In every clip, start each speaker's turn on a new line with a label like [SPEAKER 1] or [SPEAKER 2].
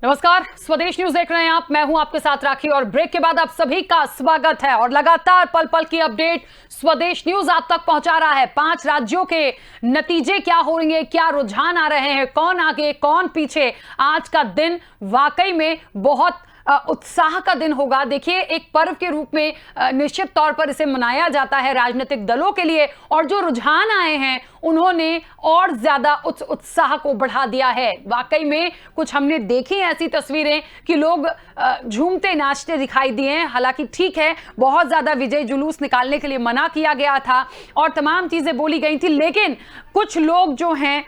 [SPEAKER 1] नमस्कार, स्वदेश न्यूज देख रहे हैं आप। मैं हूं आपके साथ राखी और ब्रेक के बाद आप सभी का स्वागत है। और लगातार पल पल की अपडेट स्वदेश न्यूज आप तक पहुंचा रहा है। 5 राज्यों के नतीजे क्या हो रहे हैं, क्या रुझान आ रहे हैं, कौन आगे कौन पीछे। आज का दिन वाकई में बहुत उत्साह का दिन होगा। देखिए, एक पर्व के रूप में निश्चित तौर पर इसे मनाया जाता है राजनीतिक दलों के लिए, और जो रुझान आए हैं उन्होंने और ज्यादा उत्साह को बढ़ा दिया है। वाकई में कुछ हमने देखी ऐसी तस्वीरें कि लोग झूमते नाचते दिखाई दिए हैं। हालांकि ठीक है, बहुत ज्यादा विजय जुलूस निकालने के लिए मना किया गया था और तमाम चीजें बोली गई थी, लेकिन कुछ लोग जो हैं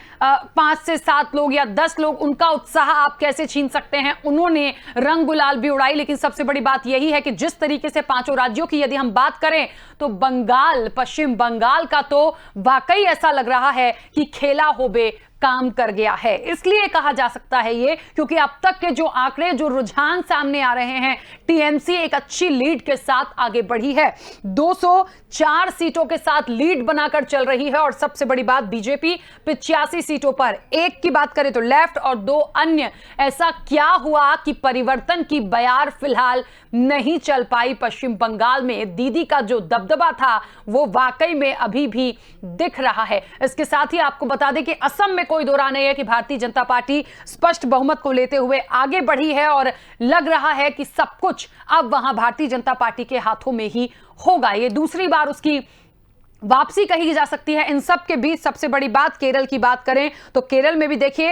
[SPEAKER 1] 5 से 7 लोग या 10 लोग, उनका उत्साह आप कैसे छीन सकते हैं। उन्होंने रंग गुलाल भी उड़ाई। लेकिन सबसे बड़ी बात यही है कि जिस तरीके से 5 राज्यों की यदि हम बात करें तो बंगाल, पश्चिम बंगाल का तो वाकई ऐसा लग रहा है कि खेला होबे काम कर गया है। इसलिए कहा जा सकता है ये, क्योंकि अब तक के जो आंकड़े, जो रुझान सामने आ रहे हैं, टीएमसी एक अच्छी लीड के साथ आगे बढ़ी है। 204 सीटों के साथ लीड बनाकर चल रही है। और सबसे बड़ी बात, बीजेपी 85 सीटों पर, एक की बात करें तो लेफ्ट और 2 अन्य। ऐसा क्या हुआ कि परिवर्तन की बयार फिलहाल नहीं चल पाई पश्चिम बंगाल में। दीदी का जो दबदबा था वो वाकई में अभी भी दिख रहा है। इसके साथ ही आपको बता दें कि असम में कोई दो राय नहीं है कि भारतीय जनता पार्टी स्पष्ट बहुमत को लेते हुए आगे बढ़ी है और लग रहा है कि सब कुछ अब वहां भारतीय जनता पार्टी के हाथों में ही होगा। ये दूसरी बार उसकी वापसी कही जा सकती है। इन सब के बीच सबसे बड़ी बात, केरल की बात करें तो केरल में भी देखिए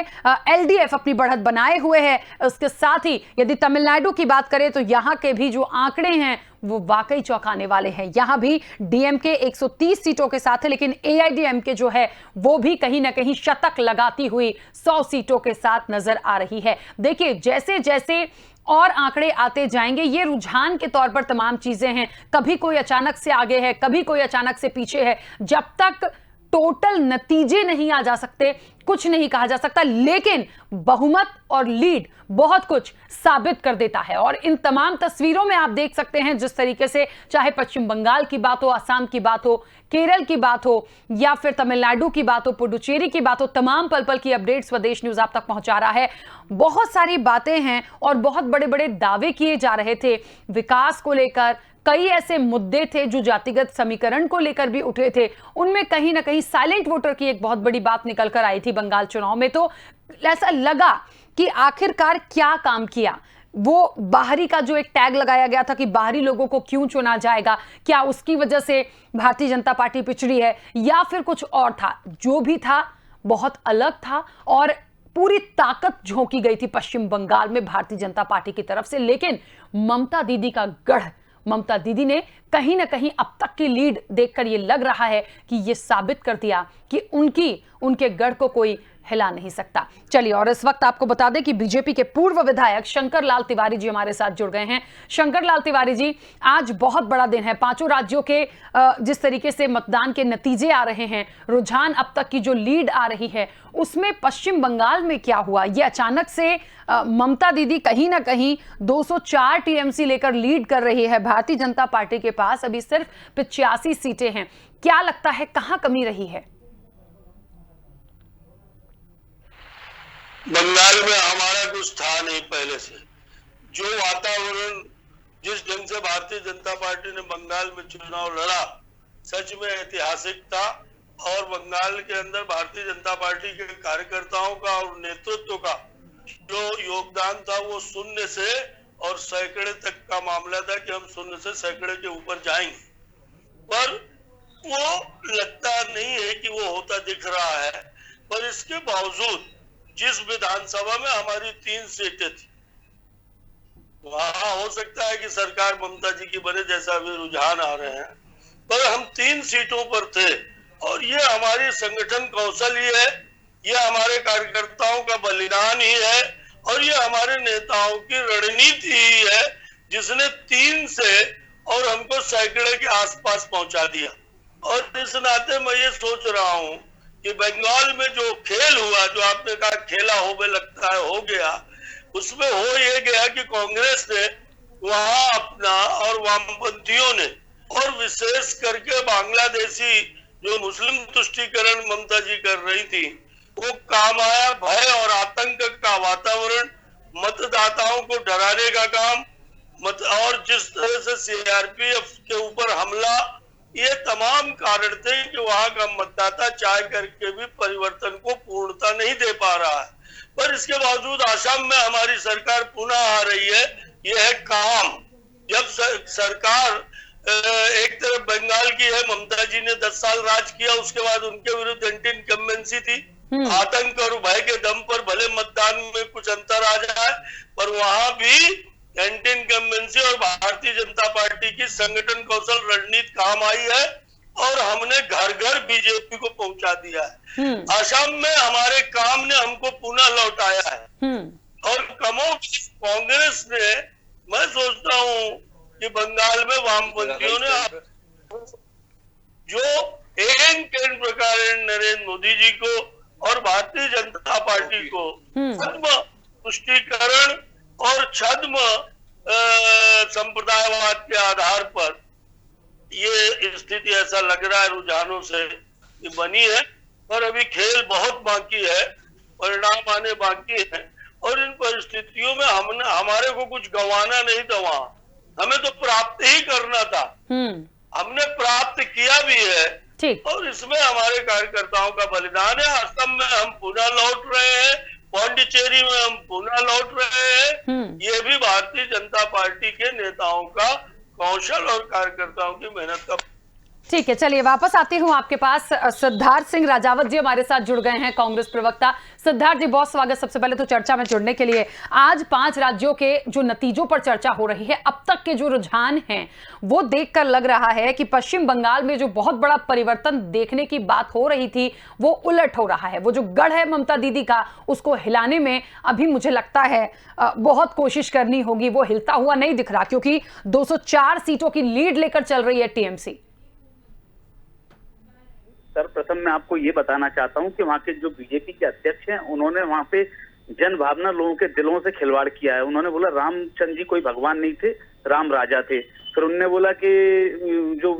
[SPEAKER 1] एलडीएफ अपनी बढ़त बनाए हुए है। उसके साथ ही यदि तमिलनाडु की बात करें तो यहां के भी जो आंकड़े हैं वो वाकई चौंकाने वाले हैं। यहां भी डीएमके 130 सीटों के साथ है, लेकिन एआईडीएमके जो है वो भी कहीं ना कहीं शतक लगाती हुई 100 सीटों के साथ नजर आ रही है। देखिए, जैसे जैसे और आंकड़े आते जाएंगे, ये रुझान के तौर पर तमाम चीजें हैं। कभी कोई अचानक से आगे है, कभी कोई अचानक से पीछे है। जब तक टोटल नतीजे नहीं आ जा सकते, कुछ नहीं कहा जा सकता। लेकिन बहुमत और लीड बहुत कुछ साबित कर देता है। और इन तमाम तस्वीरों में आप देख सकते हैं जिस तरीके से, चाहे पश्चिम बंगाल की बात हो, असम की बात हो, केरल की बात हो, या फिर तमिलनाडु की बात हो, पुडुचेरी की बात हो, तमाम पल पल की अपडेट स्वदेश न्यूज आप तक पहुंचा रहा है। बहुत सारी बातें हैं और बहुत बड़े बड़े दावे किए जा रहे थे विकास को लेकर। कई ऐसे मुद्दे थे जो जातिगत समीकरण को लेकर भी उठे थे। उनमें कहीं ना कहीं साइलेंट वोटर की एक बहुत बड़ी बात निकल कर आई थी बंगाल चुनाव में। तो ऐसा लगा कि आखिरकार क्या काम किया। वो बाहरी का जो एक टैग लगाया गया था कि बाहरी लोगों को क्यों चुना जाएगा, क्या उसकी वजह से भारतीय जनता पार्टी पिछड़ी है या फिर कुछ और था। जो भी था बहुत अलग था और पूरी ताकत झोंकी गई थी पश्चिम बंगाल में भारतीय जनता पार्टी की तरफ से। लेकिन ममता दीदी का गढ़, ममता दीदी ने कहीं ना कहीं अब तक की लीड देखकर यह लग रहा है कि यह साबित कर दिया कि उनके गढ़ को कोई हिला नहीं सकता। चलिए, और इस वक्त आपको बता दें कि बीजेपी के पूर्व विधायक शंकर लाल तिवारी जी हमारे साथ जुड़ गए हैं। शंकर लाल तिवारी जी, आज बहुत बड़ा दिन है। 5 राज्यों के जिस तरीके से मतदान के नतीजे आ रहे हैं, रुझान अब तक की जो लीड आ रही है, उसमें पश्चिम बंगाल में क्या हुआ। ये अचानक से ममता दीदी कहीं ना कहीं 204 टीएमसी लेकर लीड कर रही है। भारतीय जनता पार्टी के पास अभी सिर्फ 85 सीटें हैं। क्या लगता है कहां कमी रही है?
[SPEAKER 2] बंगाल में हमारा कुछ था नहीं पहले से। जो वातावरण, जिस ढंग से भारतीय जनता पार्टी ने बंगाल में चुनाव लड़ा, सच में ऐतिहासिक था। और बंगाल के अंदर भारतीय जनता पार्टी के कार्यकर्ताओं का और नेतृत्व का जो योगदान था वो शून्य से और सैकड़े तक का मामला था कि हम शून्य से सैकड़े के ऊपर जाएंगे। पर वो लगता नहीं है कि वो होता दिख रहा है। पर इसके बावजूद जिस विधानसभा में हमारी 3 सीटें थी, वहां हो सकता है कि सरकार ममता जी की बने जैसा अभी रुझान आ रहे हैं, पर हम 3 सीटों पर थे। और ये हमारी संगठन कौशल ही है, ये हमारे कार्यकर्ताओं का बलिदान ही है और ये हमारे नेताओं की रणनीति ही है, जिसने 3 से और हमको सैकड़े के आसपास पहुंचा दिया। और इस नाते मैं ये सोच रहा हूं कि बंगाल में जो खेल हुआ, जो आपने कहा खेला होबे लगता है हो गया, उसमें हो ये गया कि कांग्रेस ने वहां अपना और वामपंथियों ने, और विशेष करके बांग्लादेशी जो मुस्लिम तुष्टीकरण ममता जी कर रही थी, वो काम आया। भय और आतंक का वातावरण मतदाताओं को डराने का काम और जिस तरह से सीआरपीएफ के ऊपर हमला, ये तमाम कारण थे कि वहां का मतदाता चाह करके भी परिवर्तन को पूर्णता नहीं दे पा रहा है। पर इसके बावजूद आसाम में हमारी सरकार पुनः आ रही है। यह है काम। जब सरकार एक तरफ बंगाल की है, ममता जी ने 10 साल राज किया, उसके बाद उनके विरुद्ध एंटी इनकम्बेंसी थी। आतंक और भय के दम पर भले मतदान में कुछ अंतर आ जाए, पर वहां भी एंटी इनकम्बेंसी और भारतीय जनता पार्टी की संगठन कौशल रणनीति काम आई है और हमने घर घर बीजेपी को पहुंचा दिया है। असम में हमारे काम ने हमको पुनः लौटाया है और कांग्रेस ने, मैं सोचता हूं कि बंगाल में वामपंथियों ने जो केंद्र प्रकार नरेंद्र मोदी जी को और भारतीय जनता पार्टी को छद्म तुष्टीकरण और छद्म संप्रदायवाद के आधार पर ये स्थिति ऐसा लग रहा है रुझानों से ये बनी है। पर अभी खेल बहुत बाकी है, परिणाम आने बाकी है और इन परिस्थितियों में हमारे को कुछ गंवाना नहीं था। वहां हमें तो प्राप्त ही करना था, हमने प्राप्त किया भी है और इसमें हमारे कार्यकर्ताओं का बलिदान है। असम में हम पुनः लौट रहे हैं, पौंडीचेरी में हम पुनः लौट रहे हैं। ये भी भारतीय जनता पार्टी के नेताओं का कौशल और कार्यकर्ताओं की मेहनत का।
[SPEAKER 1] ठीक है, चलिए वापस आती हूं आपके पास। सिद्धार्थ सिंह राजावत जी हमारे साथ जुड़ गए हैं, कांग्रेस प्रवक्ता। सिद्धार्थ जी, बहुत स्वागत सबसे पहले तो चर्चा में जुड़ने के लिए। आज 5 राज्यों के जो नतीजों पर चर्चा हो रही है, अब तक के जो रुझान हैं वो देखकर लग रहा है कि पश्चिम बंगाल में जो बहुत बड़ा परिवर्तन देखने की बात हो रही थी वो उलट हो रहा है। वो जो गढ़ है ममता दीदी का, उसको हिलाने में अभी मुझे लगता है बहुत कोशिश करनी होगी। वो हिलता हुआ नहीं दिख रहा क्योंकि 204 सीटों की लीड लेकर चल रही है टीएमसी।
[SPEAKER 3] सर्वप्रथम मैं आपको ये बताना चाहता हूं कि वहाँ के जो बीजेपी के अध्यक्ष हैं, उन्होंने वहाँ पे जन भावना, लोगों के दिलों से खिलवाड़ किया है। उन्होंने बोला रामचंद्र जी कोई भगवान नहीं थे, राम राजा थे। फिर उन्होंने बोला कि जो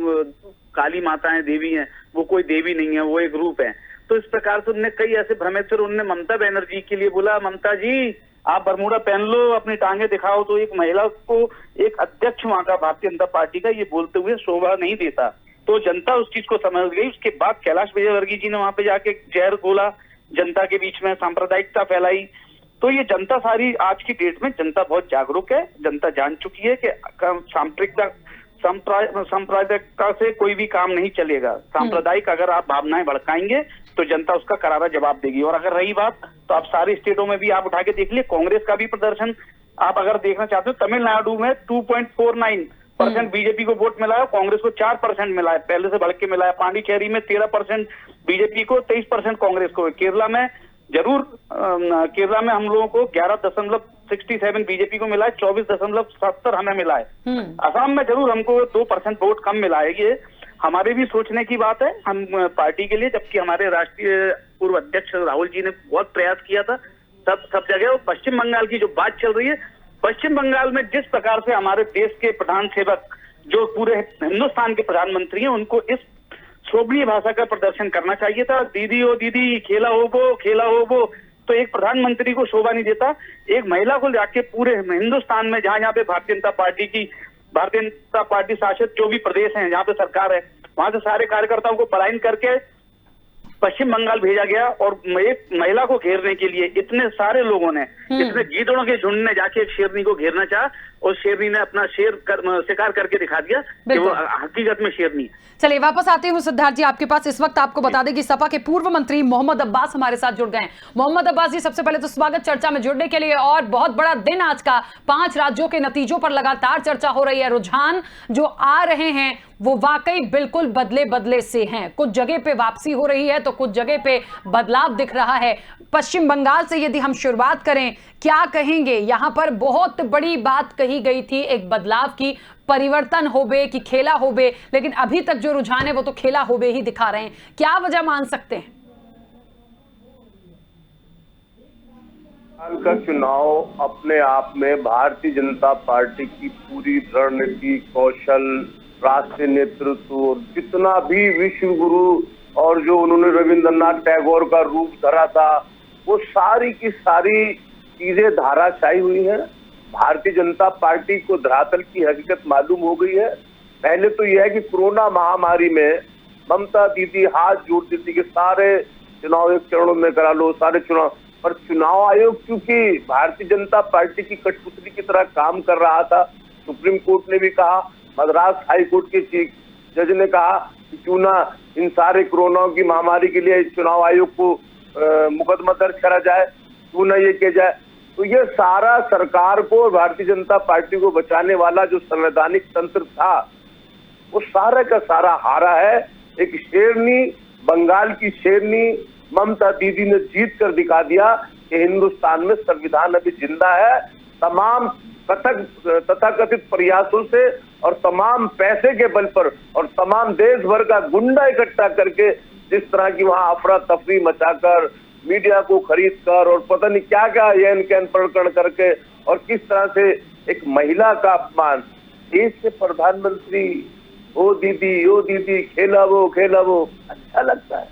[SPEAKER 3] काली माताएं देवी हैं वो कोई देवी नहीं है, वो एक रूप है। तो इस प्रकार से उन्होंने कई ऐसे भ्रमित। फिर उन्होंने ममता बनर्जी के लिए बोला, ममता जी आप बरमूडा पहन लो, अपनी टांगे दिखाओ। तो एक महिला को, एक अध्यक्ष वहाँ का भारतीय जनता पार्टी का, ये बोलते हुए शोभा नहीं देता। तो जनता उस चीज को समझ गई। उसके बाद कैलाश विजयवर्गीय जी ने वहां पे जाके जहर घोला, जनता के बीच में सांप्रदायिकता फैलाई। तो ये जनता सारी आज की डेट में जनता बहुत जागरूक है। जनता जान चुकी है कि सांप्रदायिकता से कोई भी काम नहीं चलेगा। सांप्रदायिक अगर आप भावनाएं भड़काएंगे तो जनता उसका करारा जवाब देगी। और अगर रही बात, तो आप सारी स्टेटों में भी आप उठा के देख लिए, कांग्रेस का भी प्रदर्शन आप अगर देखना चाहते हो, तमिलनाडु में 2.49% बीजेपी को वोट मिला है, कांग्रेस को 4% मिला है, पहले से बढ़ के मिला है। पांडिचेरी में 13% बीजेपी को, 23% कांग्रेस को। केरला में जरूर, केरला में हम लोगों को 11.67 बीजेपी को मिला है, 24.70 हमें मिला है। असम में जरूर हमको 2% वोट कम मिला है। ये हमारे भी सोचने की बात है हम पार्टी के लिए, जबकि हमारे राष्ट्रीय पूर्व अध्यक्ष राहुल जी ने बहुत प्रयास किया था सब जगह। और पश्चिम बंगाल की जो बात चल रही है, पश्चिम बंगाल में जिस प्रकार से हमारे देश के प्रधान सेवक, जो पूरे हिंदुस्तान के प्रधानमंत्री हैं, उनको इस शोभनीय भाषा का प्रदर्शन करना चाहिए था। दीदी ओ दीदी, खेला हो वो। तो एक प्रधानमंत्री को शोभा नहीं देता। एक महिला को जाके पूरे हिंदुस्तान में जहां पे भारतीय जनता पार्टी शासित जो भी प्रदेश हैं, जहाँ पे सरकार है, वहां से सारे कार्यकर्ताओं को पलायन करके पश्चिम बंगाल भेजा गया। और एक महिला को घेरने के लिए इतने सारे लोगों ने, इतने गीदड़ों के झुंड ने जाके एक शेरनी को घेरना चाहा और शेरनी ने अपना शिकार करके दिखा दिया कि वो हकीकत में शेरनी।
[SPEAKER 1] चलिए वापस आती हूँ सिद्धार्थ जी आपके पास। इस वक्त आपको बता दें कि सपा के पूर्व मंत्री मोहम्मद अब्बास हमारे साथ जुड़ गए हैं। मोहम्मद अब्बास जी, सबसे पहले तो स्वागत चर्चा में जुड़ने के लिए। और बहुत बड़ा दिन आज का, 5 राज्यों के नतीजों पर लगातार चर्चा हो रही है। रुझान जो आ रहे हैं वो वाकई बिल्कुल बदले से हैं। कुछ जगह पे वापसी हो रही है तो कुछ जगह पे बदलाव दिख रहा है। पश्चिम बंगाल से यदि हम शुरुआत करें, क्या कहेंगे? यहां पर बहुत बड़ी बात कही गई थी, एक बदलाव की, परिवर्तन होबे कि खेला होबे, लेकिन अभी तक जो रुझान है वो तो खेला होबे ही दिखा रहे हैं। क्या वजह मान सकते हैं?
[SPEAKER 4] बंगाल का चुनाव अपने आप में भारतीय जनता पार्टी की पूरी रणनीति, कौशल, राष्ट्रीय नेतृत्व, जितना भी विश्व गुरु और जो उन्होंने रविंद्रनाथ टैगोर का रूप धरा था, वो सारी की सारी चीजें धाराशायी हुई हैं। भारतीय जनता पार्टी को धरातल की हकीकत मालूम हो गई है। पहले तो यह है कि कोरोना महामारी में ममता दीदी हाथ जोड़ देती कि सारे चुनाव एक चरणों में करा लो, सारे चुनाव, पर चुनाव आयोग क्योंकि भारतीय जनता पार्टी की कठपुतली की तरह काम कर रहा था। सुप्रीम कोर्ट ने भी कहा, मद्रास हाई कोर्ट के चीफ जज ने कहा कि क्यों ना इन सारे कोरोना की महामारी के लिए चुनाव आयोग को मुकदमा दर्ज करा जाए, क्यों ना ये किया जाए। तो ये सारा सरकार को, भारतीय जनता पार्टी को बचाने वाला जो संवैधानिक तंत्र था वो सारा का सारा हारा है। एक शेरनी, बंगाल की शेरनी ममता दीदी ने जीत कर दिखा दिया कि हिंदुस्तान में संविधान अभी जिंदा है। तमाम तथाकथित प्रयासों से और तमाम पैसे के बल पर और तमाम देश भर का गुंडा इकट्ठा करके जिस तरह की वहां अफरा तफरी मचाकर, मीडिया को खरीद कर और पता नहीं क्या क्या यह कैन प्रकरण करके और किस तरह से एक महिला का अपमान, देश के प्रधानमंत्री ओ दीदी खेला वो अच्छा लगता है।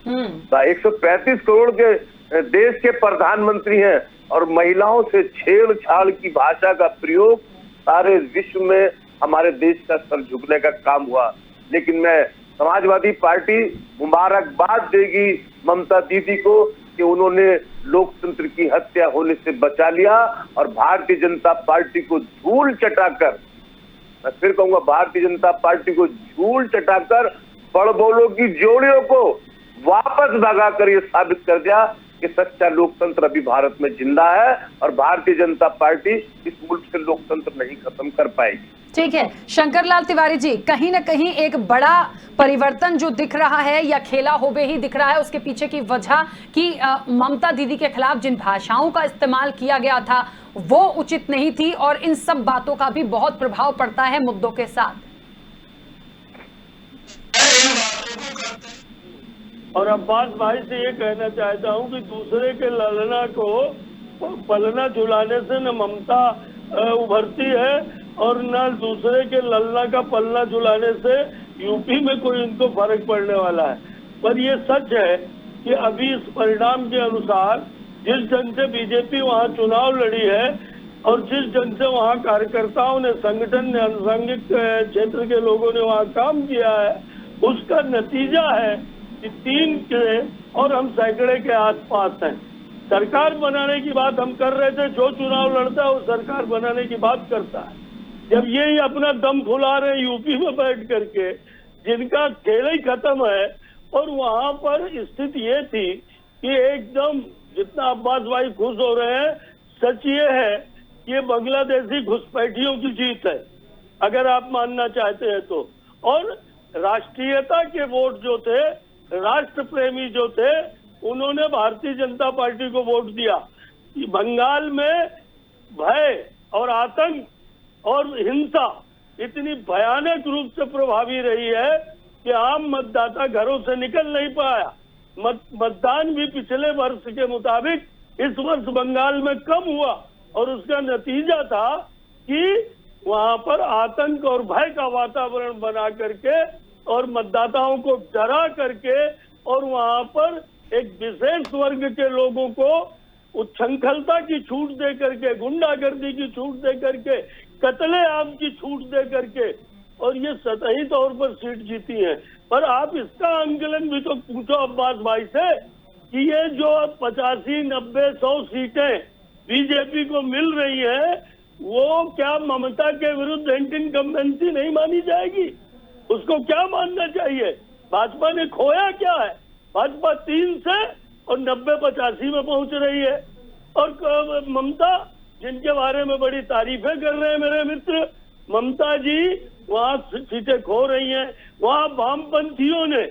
[SPEAKER 4] 135 करोड़ के देश के प्रधानमंत्री हैं और महिलाओं से छेड़छाड़ की भाषा का प्रयोग सारे विश्व में हमारे देश का सर झुकने का काम हुआ। लेकिन मैं समाजवादी पार्टी मुबारकबाद देगी ममता दीदी को कि उन्होंने लोकतंत्र की हत्या होने से बचा लिया और भारतीय जनता पार्टी को धूल चटाकर, मैं फिर कहूंगा भारतीय जनता पार्टी को धूल चटाकर बड़बोलों की जोड़ियों को वापस भगाकर ये साबित कर दिया कि सच्चा लोकतंत्र अभी भारत में जिंदा है और भारतीय जनता पार्टी इस मुल्क से लोकतंत्र नहीं खत्म कर पाएगी।
[SPEAKER 1] ठीक है शंकर लाल तिवारी जी, कहीं ना कहीं एक बड़ा परिवर्तन जो दिख रहा है या खेला होबे ही दिख रहा है, उसके पीछे की वजह कि ममता दीदी के खिलाफ जिन भाषाओं का इस्तेमाल किया गया था वो उचित नहीं थी और इन सब बातों का भी बहुत प्रभाव पड़ता है मुद्दों के साथ।
[SPEAKER 5] और अब्बास भाई से ये कहना चाहता हूँ कि दूसरे के ललना को पलना झुलाने से न ममता उभरती है और न दूसरे के ललना का पलना झुलाने से यूपी में कोई इनको फर्क पड़ने वाला है। पर ये सच है कि अभी इस परिणाम के अनुसार जिस ढंग से बीजेपी वहाँ चुनाव लड़ी है और जिस ढंग से वहाँ कार्यकर्ताओं ने, संगठन ने, अनुषंगिक क्षेत्र के लोगों ने वहाँ काम किया है, उसका नतीजा है कि 3 के और हम सैकड़े के आसपास हैं। सरकार बनाने की बात हम कर रहे थे, जो चुनाव लड़ता है वो सरकार बनाने की बात करता है। जब ये ही अपना दम फुला रहे यूपी में बैठ करके, जिनका खेल ही खत्म है, और वहां पर स्थिति ये थी कि एकदम जितना अब्बास भाई खुश हो रहे हैं, सच ये है कि ये बांग्लादेशी घुसपैठियों की जीत है अगर आप मानना चाहते हैं तो। और राष्ट्रीयता के वोट जो थे, राष्ट्र प्रेमी जो थे, उन्होंने भारतीय जनता पार्टी को वोट दिया। बंगाल में भय और आतंक और हिंसा इतनी भयानक रूप से प्रभावी रही है कि आम मतदाता घरों से निकल नहीं पाया। मतदान भी पिछले वर्ष के मुताबिक इस वर्ष बंगाल में कम हुआ और उसका नतीजा था कि वहां पर आतंक और भय का वातावरण बना करके और मतदाताओं को डरा करके और वहां पर एक विशेष वर्ग के लोगों को उच्छृंखलता की छूट दे करके, गुंडागर्दी की छूट दे करके, कत्लेआम की छूट दे करके, और ये सतही तौर पर सीट जीती है। पर आप इसका आंकलन भी तो पूछो अब्बास भाई से कि ये जो 85, 90, 100 सीटें बीजेपी को मिल रही है, वो क्या ममता के विरुद्ध एंटी इनकम्बेंसी नहीं मानी जाएगी? उसको क्या मानना चाहिए? भाजपा ने खोया क्या है? भाजपा 3 से और 90-85 में पहुंच रही है। और ममता, जिनके बारे में बड़ी तारीफें कर रहे हैं मेरे मित्र, ममता जी वहाँ सीटें खो रही हैं। वहाँ वामपंथियों ने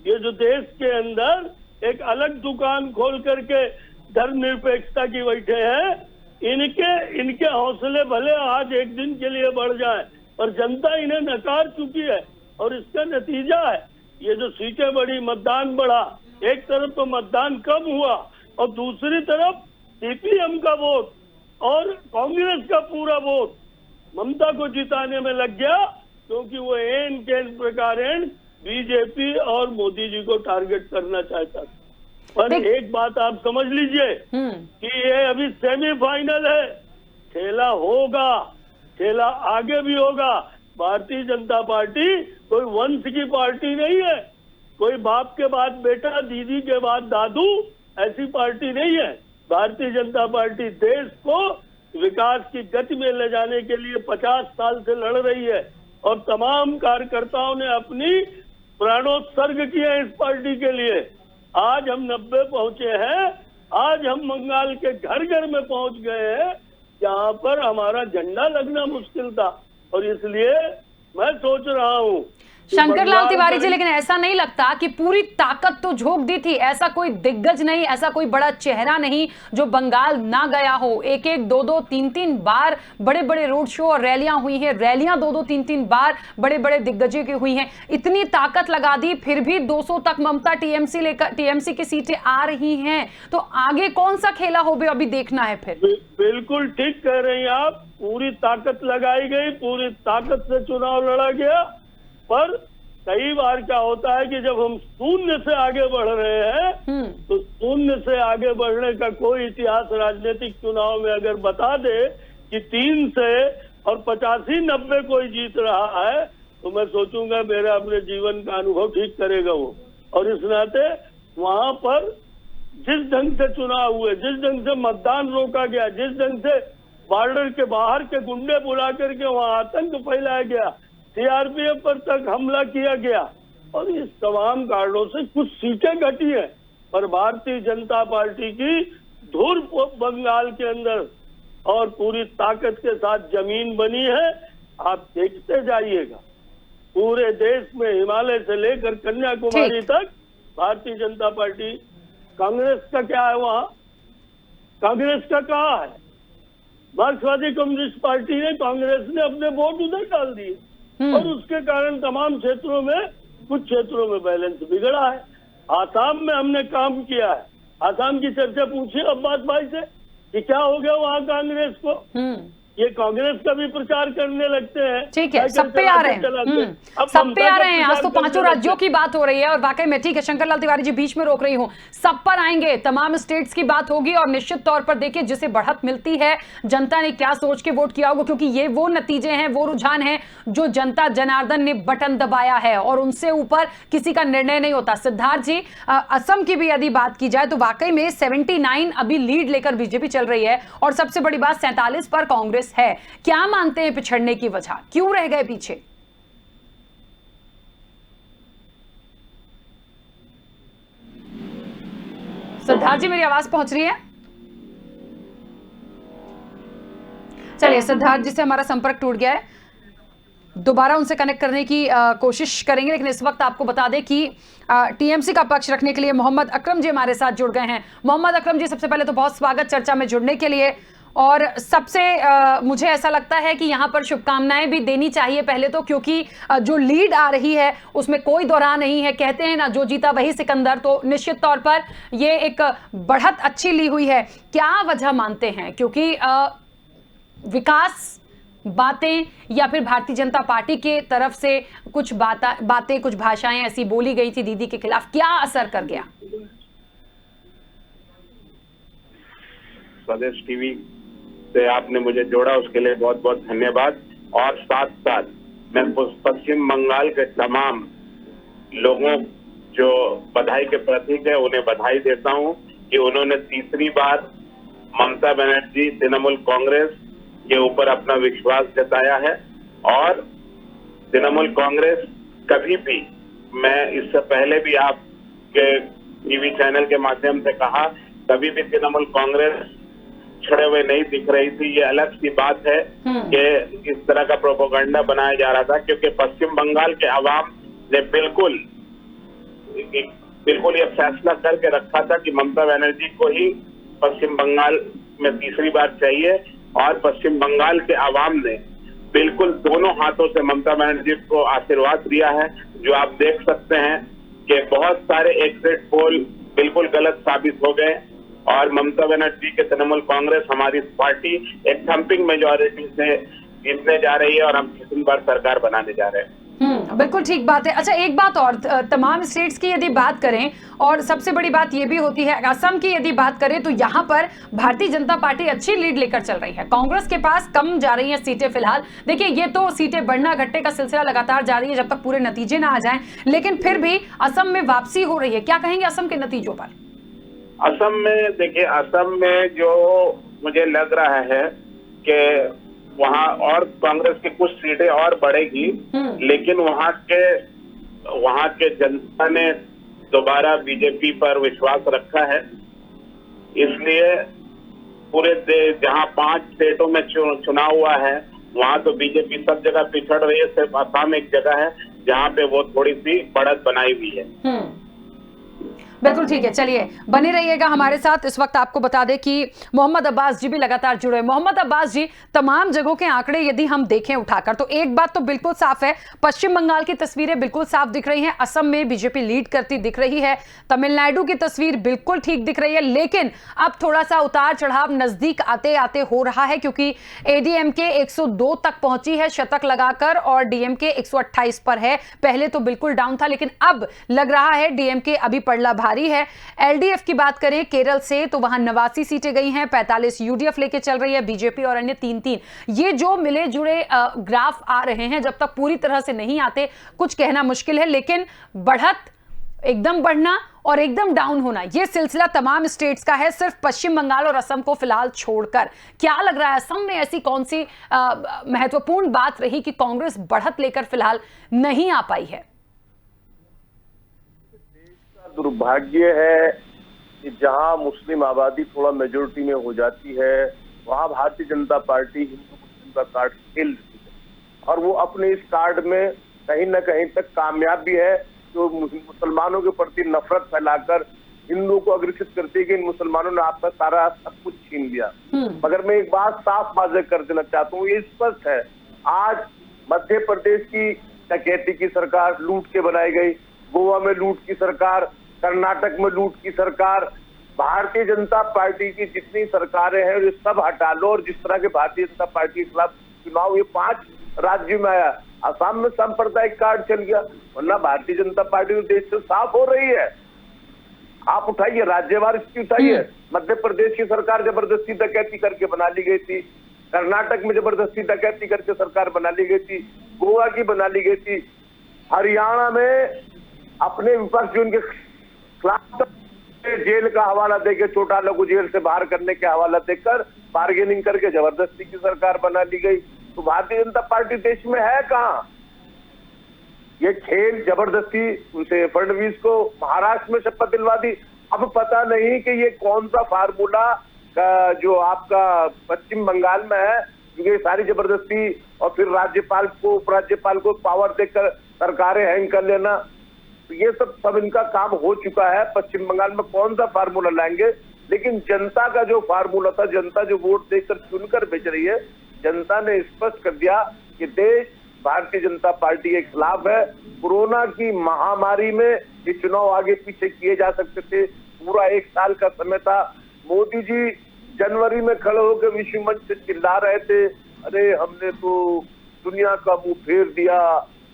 [SPEAKER 5] ये जो देश के अंदर एक अलग दुकान खोल करके धर्मनिरपेक्षता की बैठे हैं, इनके हौसले भले आज एक दिन के लिए बढ़ जाए, पर जनता इन्हें नकार चुकी है। और इसका नतीजा है ये जो सीटें बढ़ी, मतदान बढ़ा। एक तरफ तो मतदान कम हुआ और दूसरी तरफ सीपीएम का वोट और कांग्रेस का पूरा वोट ममता को जिताने में लग गया, क्योंकि वो एन के प्रकार बीजेपी और मोदी जी को टारगेट करना चाहता था। पर एक बात आप समझ लीजिए कि ये अभी सेमीफाइनल है, खेला होगा, खेला आगे भी होगा। भारतीय जनता पार्टी कोई वंश की पार्टी नहीं है, कोई बाप के बाद बेटा, दीदी के बाद दादू, ऐसी पार्टी नहीं है। भारतीय जनता पार्टी देश को विकास की गति में ले जाने के लिए 50 साल से लड़ रही है और तमाम कार्यकर्ताओं ने अपनी प्राणोत्सर्ग किया इस पार्टी के लिए। आज हम 90 पहुंचे हैं, आज हम बंगाल के घर घर में पहुंच गए हैं जहां पर हमारा झंडा लगना मुश्किल था। और इसलिए मैं सोच रहा हूं
[SPEAKER 1] शंकर लाल तिवारी जी, लेकिन ऐसा नहीं लगता कि पूरी ताकत तो झोंक दी थी? ऐसा कोई दिग्गज नहीं, ऐसा कोई बड़ा चेहरा नहीं जो बंगाल ना गया हो। एक एक, दो दो, तीन तीन बार बड़े बड़े रोड शो और रैलियां हुई हैं, रैलियां दो दो तीन तीन बार बड़े बड़े दिग्गजों की हुई हैं। इतनी ताकत लगा दी, फिर भी 200 तक ममता टीएमसी की सीटें आ रही हैं। तो आगे कौन सा खेला हो अभी देखना है फिर।
[SPEAKER 5] बिल्कुल ठीक कह रही हैं आप, पूरी ताकत लगाई गई, पूरी ताकत से चुनाव लड़ा गया। पर कई बार क्या होता है कि जब हम शून्य से आगे बढ़ रहे हैं तो शून्य से आगे बढ़ने का कोई इतिहास राजनीतिक चुनाव में अगर बता दे कि 3 से और 85-90 कोई जीत रहा है तो मैं सोचूंगा मेरा अपने जीवन का अनुभव ठीक करेगा वो। और इस नाते वहां पर जिस ढंग से चुनाव हुए, जिस ढंग से मतदान रोका गया, जिस ढंग से बॉर्डर के बाहर के गुंडे बुला करके वहां आतंक फैलाया गया, सीआरपीएफ पर तक हमला किया गया, और इस तमाम कारणों से कुछ सीटें घटी है। पर भारतीय जनता पार्टी की धुर बंगाल के अंदर और पूरी ताकत के साथ जमीन बनी है। आप देखते जाइएगा, पूरे देश में हिमालय से लेकर कन्याकुमारी तक भारतीय जनता पार्टी। कांग्रेस का क्या है वहाँ? कांग्रेस का कहाँ है? मार्क्सवादी कम्युनिस्ट पार्टी ने, कांग्रेस ने अपने वोट उधर डाल दिए और उसके कारण तमाम क्षेत्रों में, कुछ क्षेत्रों में बैलेंस बिगड़ा है। आसाम में हमने काम किया है, आसाम की चर्चा पूछिए अब्बास भाई से कि क्या हो गया वहाँ कांग्रेस को। ये कांग्रेस का भी प्रचार करने लगते हैं।
[SPEAKER 1] ठीक है, सब पे आ रहे हैं, सब पे आ रहे हैं। आज तो 5 राज्यों की बात हो रही है और वाकई में ठीक है, शंकर लाल तिवारी जी बीच में रोक रही हूं, सब पर आएंगे, तमाम स्टेट्स की बात होगी और निश्चित तौर पर देखिए जिसे बढ़त मिलती है, जनता ने क्या सोच के वोट किया होगा, क्योंकि ये वो नतीजे हैं, वो रुझान है जो जनता जनार्दन ने बटन दबाया है और उनसे ऊपर किसी का निर्णय नहीं होता। सिद्धार्थ जी, असम की भी यदि बात की जाए तो वाकई में 79 अभी लीड लेकर बीजेपी चल रही है और सबसे बड़ी बात 47 पर कांग्रेस है। क्या मानते हैं पिछड़ने की वजह, क्यों रह गए पीछे? सिद्धार्थ जी, मेरी आवाज पहुंच रही है? चलिए, सिद्धार्थ जी से हमारा संपर्क टूट गया है, दोबारा उनसे कनेक्ट करने की कोशिश करेंगे। लेकिन इस वक्त आपको बता दें कि टीएमसी का पक्ष रखने के लिए मोहम्मद अकरम जी हमारे साथ जुड़ गए हैं। मोहम्मद अकरम जी, सबसे पहले तो बहुत स्वागत चर्चा में जुड़ने के लिए। और सबसे मुझे ऐसा लगता है कि यहाँ पर शुभकामनाएं भी देनी चाहिए पहले तो, क्योंकि जो लीड आ रही है उसमें कोई दौरान नहीं है। कहते हैं ना, जो जीता वही सिकंदर, तो निश्चित तौर पर ये एक बढ़त अच्छी ली हुई है। क्या वजह मानते हैं? क्योंकि विकास बातें या फिर भारतीय जनता पार्टी के तरफ से कुछ बातें, कुछ भाषाएं ऐसी बोली गई थी दीदी के खिलाफ, क्या असर कर गया?
[SPEAKER 6] स्वदेश टीवी से आपने मुझे जोड़ा, उसके लिए बहुत बहुत धन्यवाद। और साथ साथ मैं पश्चिम बंगाल के तमाम लोगों जो बधाई के प्रतीक है उन्हें बधाई देता हूं कि उन्होंने तीसरी बार ममता बनर्जी तृणमूल कांग्रेस के ऊपर अपना विश्वास जताया है। और तृणमूल कांग्रेस कभी भी, मैं इससे पहले भी आपके टीवी चैनल के माध्यम से कहा, कभी भी तृणमूल कांग्रेस छड़े हुए नहीं दिख रही थी। ये अलग सी बात है कि इस तरह का प्रोपेगेंडा बनाया जा रहा था, क्योंकि पश्चिम बंगाल के अवाम ने बिल्कुल ये फैसला करके रखा था कि ममता बनर्जी को ही पश्चिम बंगाल में तीसरी बार चाहिए। और पश्चिम बंगाल के अवाम ने बिल्कुल दोनों हाथों से ममता बनर्जी को आशीर्वाद दिया है। जो आप देख सकते हैं कि बहुत सारे एग्जिट पोल बिल्कुल गलत साबित हो गए और ममता बनर्जी के तृणमूल कांग्रेस, हमारी पार्टी एक थम्पिंग मेजॉरिटी से जीतने जा रही है और हम तीसरी बार सरकार बनाने जा रहे हैं।
[SPEAKER 1] बिल्कुल ठीक बात है। अच्छा, एक बात और, तमाम स्टेट्स की यदि बात करें और सबसे बड़ी बात यह भी होती है, असम की यदि बात करें तो यहां पर भारतीय जनता पार्टी अच्छी लीड लेकर चल रही है, कांग्रेस के पास कम जा रही हैं सीटें फिलहाल। देखिए, ये तो सीटें बढ़ना घटने का सिलसिला लगातार जारी है जब तक पूरे नतीजे ना आ जाएं, लेकिन फिर भी असम में वापसी हो रही है। क्या कहेंगे असम के नतीजों पर?
[SPEAKER 6] असम में देखिए, असम में जो मुझे लग रहा है कि वहाँ और कांग्रेस की कुछ सीटें और बढ़ेगी, लेकिन वहाँ के जनता ने दोबारा बीजेपी पर विश्वास रखा है। इसलिए पूरे देश, जहाँ 5 स्टेटों में चुनाव हुआ है, वहाँ तो बीजेपी सब जगह पिछड़ रही है। सिर्फ असम एक जगह है जहाँ पे वो थोड़ी सी बढ़त बनाई हुई है।
[SPEAKER 1] बिल्कुल ठीक है, चलिए बने रहिएगा हमारे साथ। इस वक्त आपको बता दें कि मोहम्मद अब्बास जी भी लगातार जुड़े। मोहम्मद अब्बास जी, तमाम जगहों के आंकड़े यदि हम देखें उठाकर तो एक बात तो बिल्कुल साफ है, पश्चिम बंगाल की तस्वीरें बिल्कुल साफ दिख रही हैं, असम में बीजेपी लीड करती दिख रही है, तमिलनाडु की तस्वीर बिल्कुल ठीक दिख रही है, लेकिन अब थोड़ा सा उतार चढ़ाव नजदीक आते आते हो रहा है, क्योंकि एडीएमके 102 तक पहुंची है शतक लगाकर और डीएमके 128 पर है। पहले तो बिल्कुल डाउन था, लेकिन अब लग रहा है डीएमके अभी पड़ला भारी है। एलडीएफ की बात करें केरल से तो वहां 89 सीटें गई हैं, 45 यूडीएफ लेके चल रही है, बीजेपी और अन्य 3-3। ये जो मिले जुड़े ग्राफ आ रहे हैं, जब तक पूरी तरह से नहीं आते कुछ कहना मुश्किल है, लेकिन बढ़त, एकदम बढ़ना और एकदम डाउन होना, यह सिलसिला तमाम स्टेट्स का है, सिर्फ पश्चिम बंगाल और असम को फिलहाल छोड़कर। क्या लग रहा है, असम में ऐसी कौन सी महत्वपूर्ण बात रही कि कांग्रेस बढ़त लेकर फिलहाल नहीं आ पाई है?
[SPEAKER 4] दुर्भाग्य है कि जहां मुस्लिम आबादी थोड़ा मेजोरिटी में हो जाती है, वहां भारतीय जनता पार्टी हिंदू मुस्लिम का कार्ड खेल रही है, और वो अपने इस कार्ड में कहीं न कहीं तक कामयाब भी है। जो मुसलमानों के प्रति नफरत फैलाकर हिंदुओं को अग्रसित करती है कि इन मुसलमानों ने आपका सारा सब कुछ छीन लिया। मगर मैं एक बात साफ वाज़ेह कर देना चाहता हूँ, ये स्पष्ट है, आज मध्य प्रदेश की डकैती की सरकार लूट के बनाई गई, गोवा में लूट की सरकार, कर्नाटक में लूट की सरकार, भारतीय जनता पार्टी की जितनी सरकारें हैं ये सब हटा लो, और जिस तरह के भारतीय जनता पार्टी के खिलाफ चुनाव ये 5 राज्यों में आया, असम में सांप्रदायिक कार्ड चल गया, वरना भारतीय जनता पार्टी तो देश से साफ हो रही है। आप उठाइए, राज्यवार इसकी उठाइए। मध्य प्रदेश की सरकार जबरदस्ती डकैती करके बना ली गई थी, कर्नाटक में जबरदस्ती डकैती करके सरकार बना ली गई थी, गोवा की बना ली गई थी, हरियाणा में अपने विपक्ष उनके खिलाफ जेल का हवाला देकर, छोटा लघु जेल से बाहर करने के हवाला देकर बार्गेनिंग करके जबरदस्ती की सरकार बना ली गई। तो भारतीय जनता पार्टी देश में है कहां? ये खेल जबरदस्ती उनसे फडणवीस को महाराष्ट्र में शपथ दिलवा दी। अब पता नहीं कि ये कौन सा फार्मूला का जो आपका पश्चिम बंगाल में है, क्योंकि ये सारी जबरदस्ती और फिर राज्यपाल को, उपराज्यपाल को पावर देकर सरकारें हैंग कर लेना, तो ये सब इनका काम हो चुका है। पश्चिम बंगाल में कौन सा फार्मूला लाएंगे? लेकिन जनता का जो फार्मूला था, जनता जो वोट देकर चुनकर भेज रही है, जनता ने स्पष्ट कर दिया कि देश भारतीय जनता पार्टी के खिलाफ है। कोरोना की महामारी में ये चुनाव आगे पीछे किए जा सकते थे, पूरा 1 साल का समय था। मोदी जी जनवरी में खड़े होकर विश्व मंच से चिल्ला रहे थे, अरे हमने तो दुनिया का मुंह फेर दिया,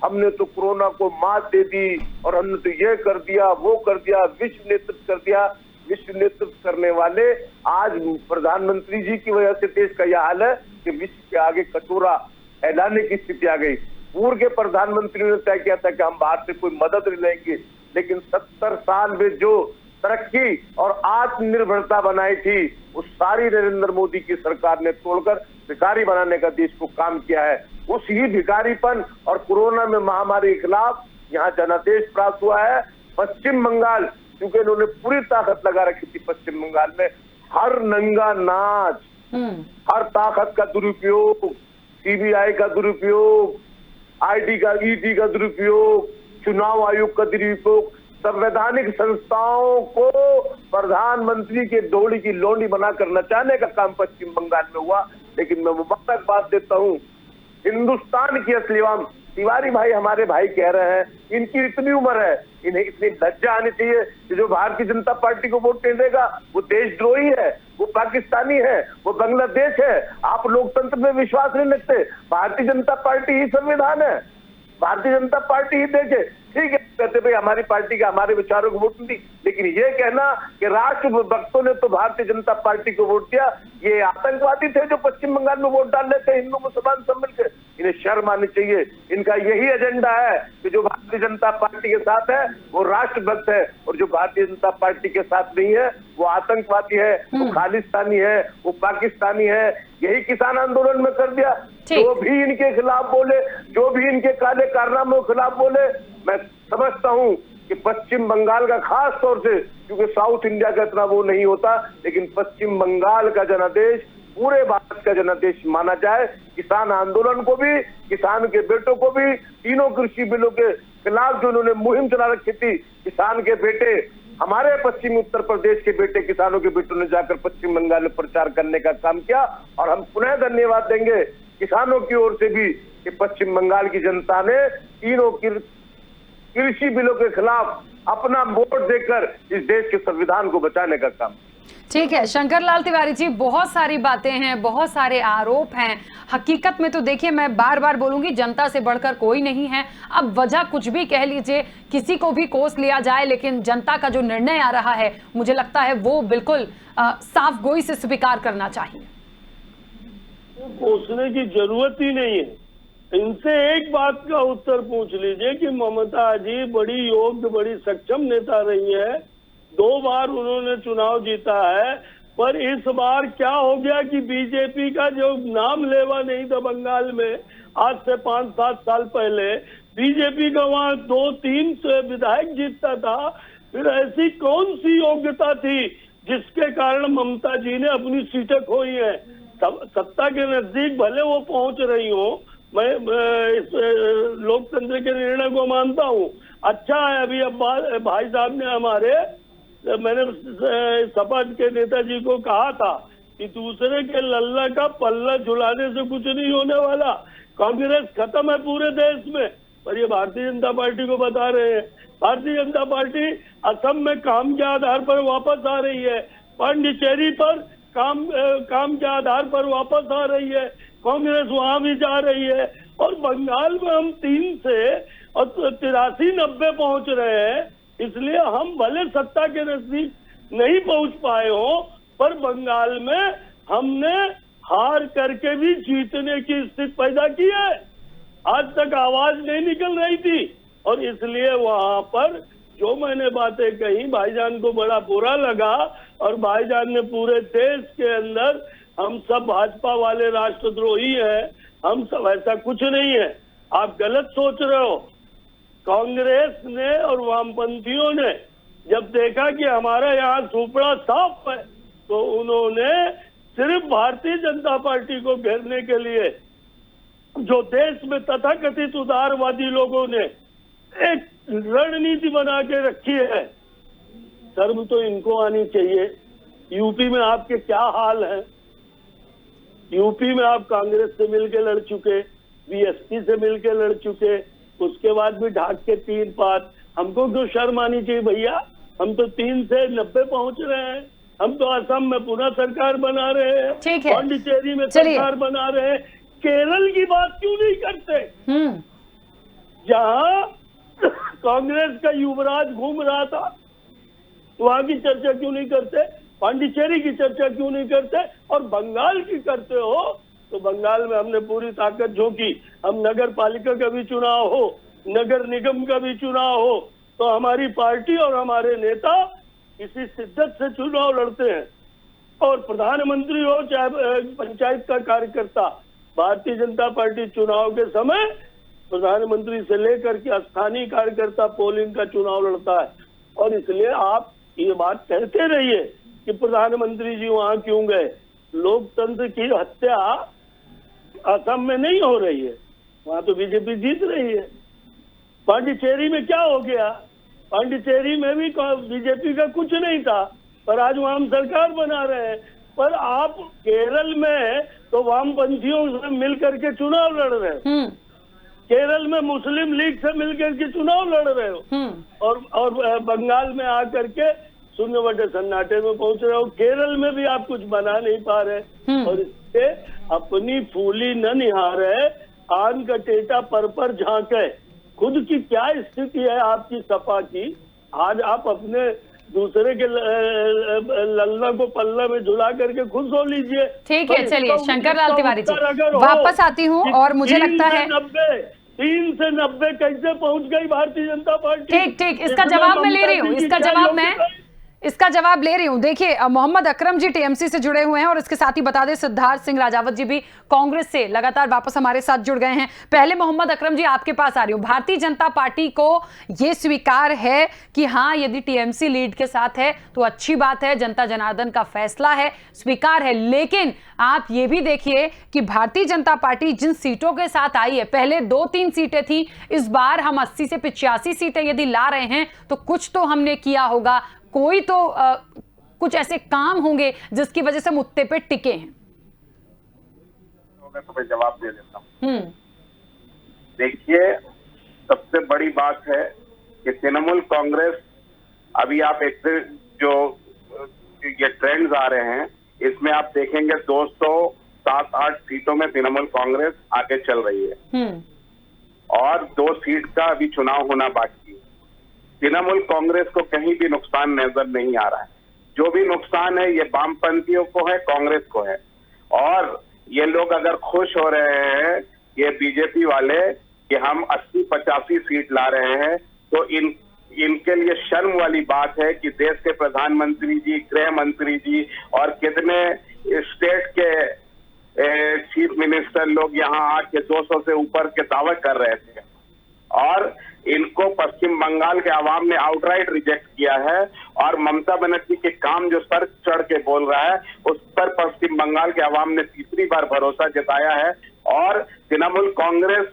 [SPEAKER 4] हमने तो कोरोना को मात दे दी, और हमने तो ये कर दिया, वो कर दिया, विश्व नेतृत्व कर दिया। विश्व नेतृत्व करने वाले आज प्रधानमंत्री जी की वजह से देश का यह हाल है कि विश्व के आगे कटोरा फैलाने की स्थिति आ गई। पूर्व के प्रधानमंत्री ने तय किया था कि हम बाहर से कोई मदद नहीं लेंगे, लेकिन 70 साल में जो तरक्की और आत्मनिर्भरता बनाई थी, उस सारी नरेंद्र मोदी की सरकार ने तोड़कर भिखारी बनाने का देश को काम किया है। उस ही भिखारीपन और कोरोना में महामारी के खिलाफ यहाँ जनादेश प्राप्त हुआ है। पश्चिम बंगाल, क्योंकि इन्होंने पूरी ताकत लगा रखी थी पश्चिम बंगाल में, हर नंगा नाच, हर ताकत का दुरुपयोग, सीबीआई का दुरुपयोग, ईडी का दुरुपयोग, चुनाव आयोग का दुरुपयोग, संवैधानिक संस्थाओं को प्रधानमंत्री के डोली की लोंडी बनाकर नचाने का काम पश्चिम बंगाल में हुआ। लेकिन मैं मुबारक बात देता हूँ, हिंदुस्तान की असली अवाम, तिवारी भाई हमारे भाई कह रहे हैं, इनकी इतनी उम्र है, इन्हें इतनी लज्जा आनी चाहिए कि जो भारतीय जनता पार्टी को वोट नहीं देगा वो देशद्रोही है, वो पाकिस्तानी है, वो बांग्लादेश है। आप लोकतंत्र में विश्वास नहीं रखते, भारतीय जनता पार्टी ही संविधान है। भारतीय जनता पार्टी ही देखे। ठीक है, कहते भाई हमारी पार्टी का हमारे विचारों को वोट दी, लेकिन ये कहना कि राष्ट्र भक्तों ने तो भारतीय जनता पार्टी को वोट दिया, ये आतंकवादी थे जो पश्चिम बंगाल में वोट डाल लेते हिंदू मुसलमान सब मिलकर। इन्हें शर्म आनी चाहिए। इनका यही एजेंडा है कि जो भारतीय जनता पार्टी के साथ है वो राष्ट्रभक्त है, और जो भारतीय जनता पार्टी के साथ नहीं है वो आतंकवादी है, वो खालिस्तानी है, वो पाकिस्तानी है। यही किसान आंदोलन में कर दिया। जो भी इनके खिलाफ बोले, जो भी इनके काले कारनामों के खिलाफ बोले, मैं समझता हूं कि पश्चिम बंगाल का खास तौर से, क्योंकि साउथ इंडिया का इतना वो नहीं होता, लेकिन पश्चिम बंगाल का जनादेश पूरे भारत का जनादेश माना जाए। किसान आंदोलन को भी, किसान के बेटों को भी, तीनों कृषि बिलों के खिलाफ जो उन्होंने मुहिम चला रखी थी, किसान के बेटे, हमारे पश्चिमी उत्तर प्रदेश के बेटे, किसानों के बेटों ने जाकर पश्चिम बंगाल में प्रचार करने का काम किया। और हम पुनः धन्यवाद देंगे किसानों की ओर से भी कि पश्चिम बंगाल की जनता ने तीनों कृषि बिलों के खिलाफ अपना वोट देकर इस देश के संविधान को बचाने का काम।
[SPEAKER 1] ठीक है शंकर लाल तिवारी जी, बहुत सारी बातें हैं, बहुत सारे आरोप हैं। हकीकत में तो देखिए, मैं बार बार बोलूंगी, जनता से बढ़कर कोई नहीं है। अब वजह कुछ भी कह लीजिए, किसी को भी कोस लिया जाए, लेकिन जनता का जो निर्णय आ रहा है, मुझे लगता है वो बिल्कुल साफ गोई से स्वीकार करना चाहिए।
[SPEAKER 5] कोसने की जरूरत ही नहीं है। इनसे एक बात का उत्तर पूछ लीजिए कि ममता जी बड़ी योग्य, बड़ी सक्षम नेता रही है, 2 बार उन्होंने चुनाव जीता है, पर इस बार क्या हो गया कि बीजेपी का जो नाम लेवा नहीं था बंगाल में, आज से 5-7 साल पहले बीजेपी का वहां 2-3 विधायक जीतता था। फिर ऐसी कौन सी योग्यता थी जिसके कारण ममता जी ने अपनी सीटें खोई है? सत्ता के नजदीक भले वो पहुंच रही हो, मैं इस लोकतंत्र के निर्णय को मानता हूँ। अच्छा है, अभी अब भाई साहब ने हमारे, मैंने सपा के नेताजी को कहा था कि दूसरे के लल्ला का पल्ला झुलाने से कुछ नहीं होने वाला। कांग्रेस खत्म है पूरे देश में, पर ये भारतीय जनता पार्टी को बता रहे हैं। भारतीय जनता पार्टी असम में काम के आधार पर वापस आ रही है, पांडिचेरी पर काम के आधार पर वापस आ रही है, कांग्रेस वहां भी जा रही है, और बंगाल में हम 3 से 83-90 पहुंच रहे हैं। इसलिए हम भले सत्ता के नजदीक नहीं पहुंच पाए हो, पर बंगाल में हमने हार करके भी जीतने की स्थिति पैदा की है। आज तक आवाज नहीं निकल रही थी, और इसलिए वहां पर जो मैंने बातें कही, भाईजान को बड़ा बुरा लगा, और भाईजान ने पूरे देश के अंदर हम सब भाजपा वाले राष्ट्रद्रोही हैं, हम सब, ऐसा कुछ नहीं है, आप गलत सोच रहे हो। कांग्रेस ने और वामपंथियों ने जब देखा कि हमारा यहाँ सुपड़ा साफ है, तो उन्होंने सिर्फ भारतीय जनता पार्टी को घेरने के लिए, जो देश में तथाकथित उदारवादी लोगों ने एक रणनीति बना के रखी है, शर्म तो इनको आनी चाहिए। यूपी में आपके क्या हाल है? यूपी में आप कांग्रेस से मिलकर लड़ चुके, बीएसपी से मिलकर लड़ चुके, उसके बाद भी ढाक के 3 पार। हमको क्यों शर्म आनी चाहिए भैया? हम तो 3 से 90 पहुंच रहे हैं। हम तो असम में पुनः सरकार बना रहे हैं, पांडिचेरी में सरकार बना रहे हैं। केरल की बात क्यों नहीं करते? जहां कांग्रेस का युवराज घूम रहा था, वहां की चर्चा क्यों नहीं करते? पांडिचेरी की चर्चा क्यों नहीं करते? और बंगाल की करते हो तो बंगाल में हमने पूरी ताकत झोंकी। हम नगर पालिका का भी चुनाव हो, नगर निगम का भी चुनाव हो, तो हमारी पार्टी और हमारे नेता इसी शिद्दत से चुनाव लड़ते हैं। और प्रधानमंत्री हो चाहे पंचायत का कार्यकर्ता, भारतीय जनता पार्टी चुनाव के समय प्रधानमंत्री से लेकर के स्थानीय कार्यकर्ता पोलिंग का चुनाव लड़ता है। और इसलिए आप ये बात कहते रहिए कि प्रधानमंत्री जी वहां क्यों गए। लोकतंत्र की हत्या असम में नहीं हो रही है, वहां तो बीजेपी जीत रही है। पांडिचेरी में क्या हो गया? पांडिचेरी में भी बीजेपी का कुछ नहीं था, पर आज वहां हम सरकार बना रहे हैं। पर आप केरल में तो वामपंथियों से मिलकर के चुनाव लड़ रहे हो, केरल में मुस्लिम लीग से मिलकर के चुनाव लड़ रहे हो, और बंगाल में आकर के शून्य बटे सन्नाटे में पहुंच रहे हो। केरल में भी आप कुछ बना नहीं पा रहे, और इससे अपनी फूली न निहारे, आन का टेटा पर झांके। खुद की क्या स्थिति है आपकी सपा की। आज आप अपने दूसरे के लल्ला को पल्ला में झुला करके खुश हो लीजिए।
[SPEAKER 1] ठीक है, चलिए शंकर लाल तिवारी जी वापस आती हूँ, और मुझे लगता है
[SPEAKER 5] 3 से 90 कैसे पहुंच गई भारतीय जनता पार्टी।
[SPEAKER 1] ठीक, इसका जवाब मैं ले रही हूँ, इसका जवाब ले रही हूं। देखिए, मोहम्मद अकरम जी टीएमसी से जुड़े हुए हैं, और इसके साथ ही बता दें सिद्धार्थ सिंह राजावत जी भी कांग्रेस से लगातार वापस हमारे साथ जुड़ गए हैं। पहले मोहम्मद अकरम जी आपके पास आ रही हूं। भारतीय जनता पार्टी को यह स्वीकार है कि हां, यदि टीएमसी लीड के साथ है तो अच्छी बात है, जनता जनार्दन का फैसला है, स्वीकार है। लेकिन आप ये भी देखिए कि भारतीय जनता पार्टी जिन सीटों के साथ आई है, पहले 2-3 सीटें थी, इस बार हम 80 से 85 सीटें यदि ला रहे हैं तो कुछ तो हमने किया होगा, कोई तो कुछ ऐसे काम होंगे जिसकी वजह से हम उत्ते पे टिके हैं।
[SPEAKER 6] तो मैं जवाब दे देता हूं। देखिए, सबसे बड़ी बात है कि तृणमूल कांग्रेस, अभी आप एक जो ये ट्रेंड्स आ रहे हैं, इसमें आप देखेंगे 207-8 सीटों में तृणमूल कांग्रेस आगे चल रही है, और 2 सीट का अभी चुनाव होना बाकी है। तृणमूल कांग्रेस को कहीं भी नुकसान नजर नहीं आ रहा है। जो भी नुकसान है ये वामपंथियों को है, कांग्रेस को है। और ये लोग अगर खुश हो रहे हैं, ये बीजेपी वाले, कि हम 80-85 सीट ला रहे हैं, तो इनके लिए शर्म वाली बात है कि देश के प्रधानमंत्री जी, गृह मंत्री जी और कितने स्टेट के चीफ मिनिस्टर लोग यहाँ आके 200 से ऊपर के दावे कर रहे थे, और इनको पश्चिम बंगाल के आवाम ने आउटराइट रिजेक्ट किया है। और ममता बनर्जी के काम जो सर चढ़ के बोल रहा है, उस पर पश्चिम बंगाल के आवाम ने तीसरी बार भरोसा जताया है। और तृणमूल कांग्रेस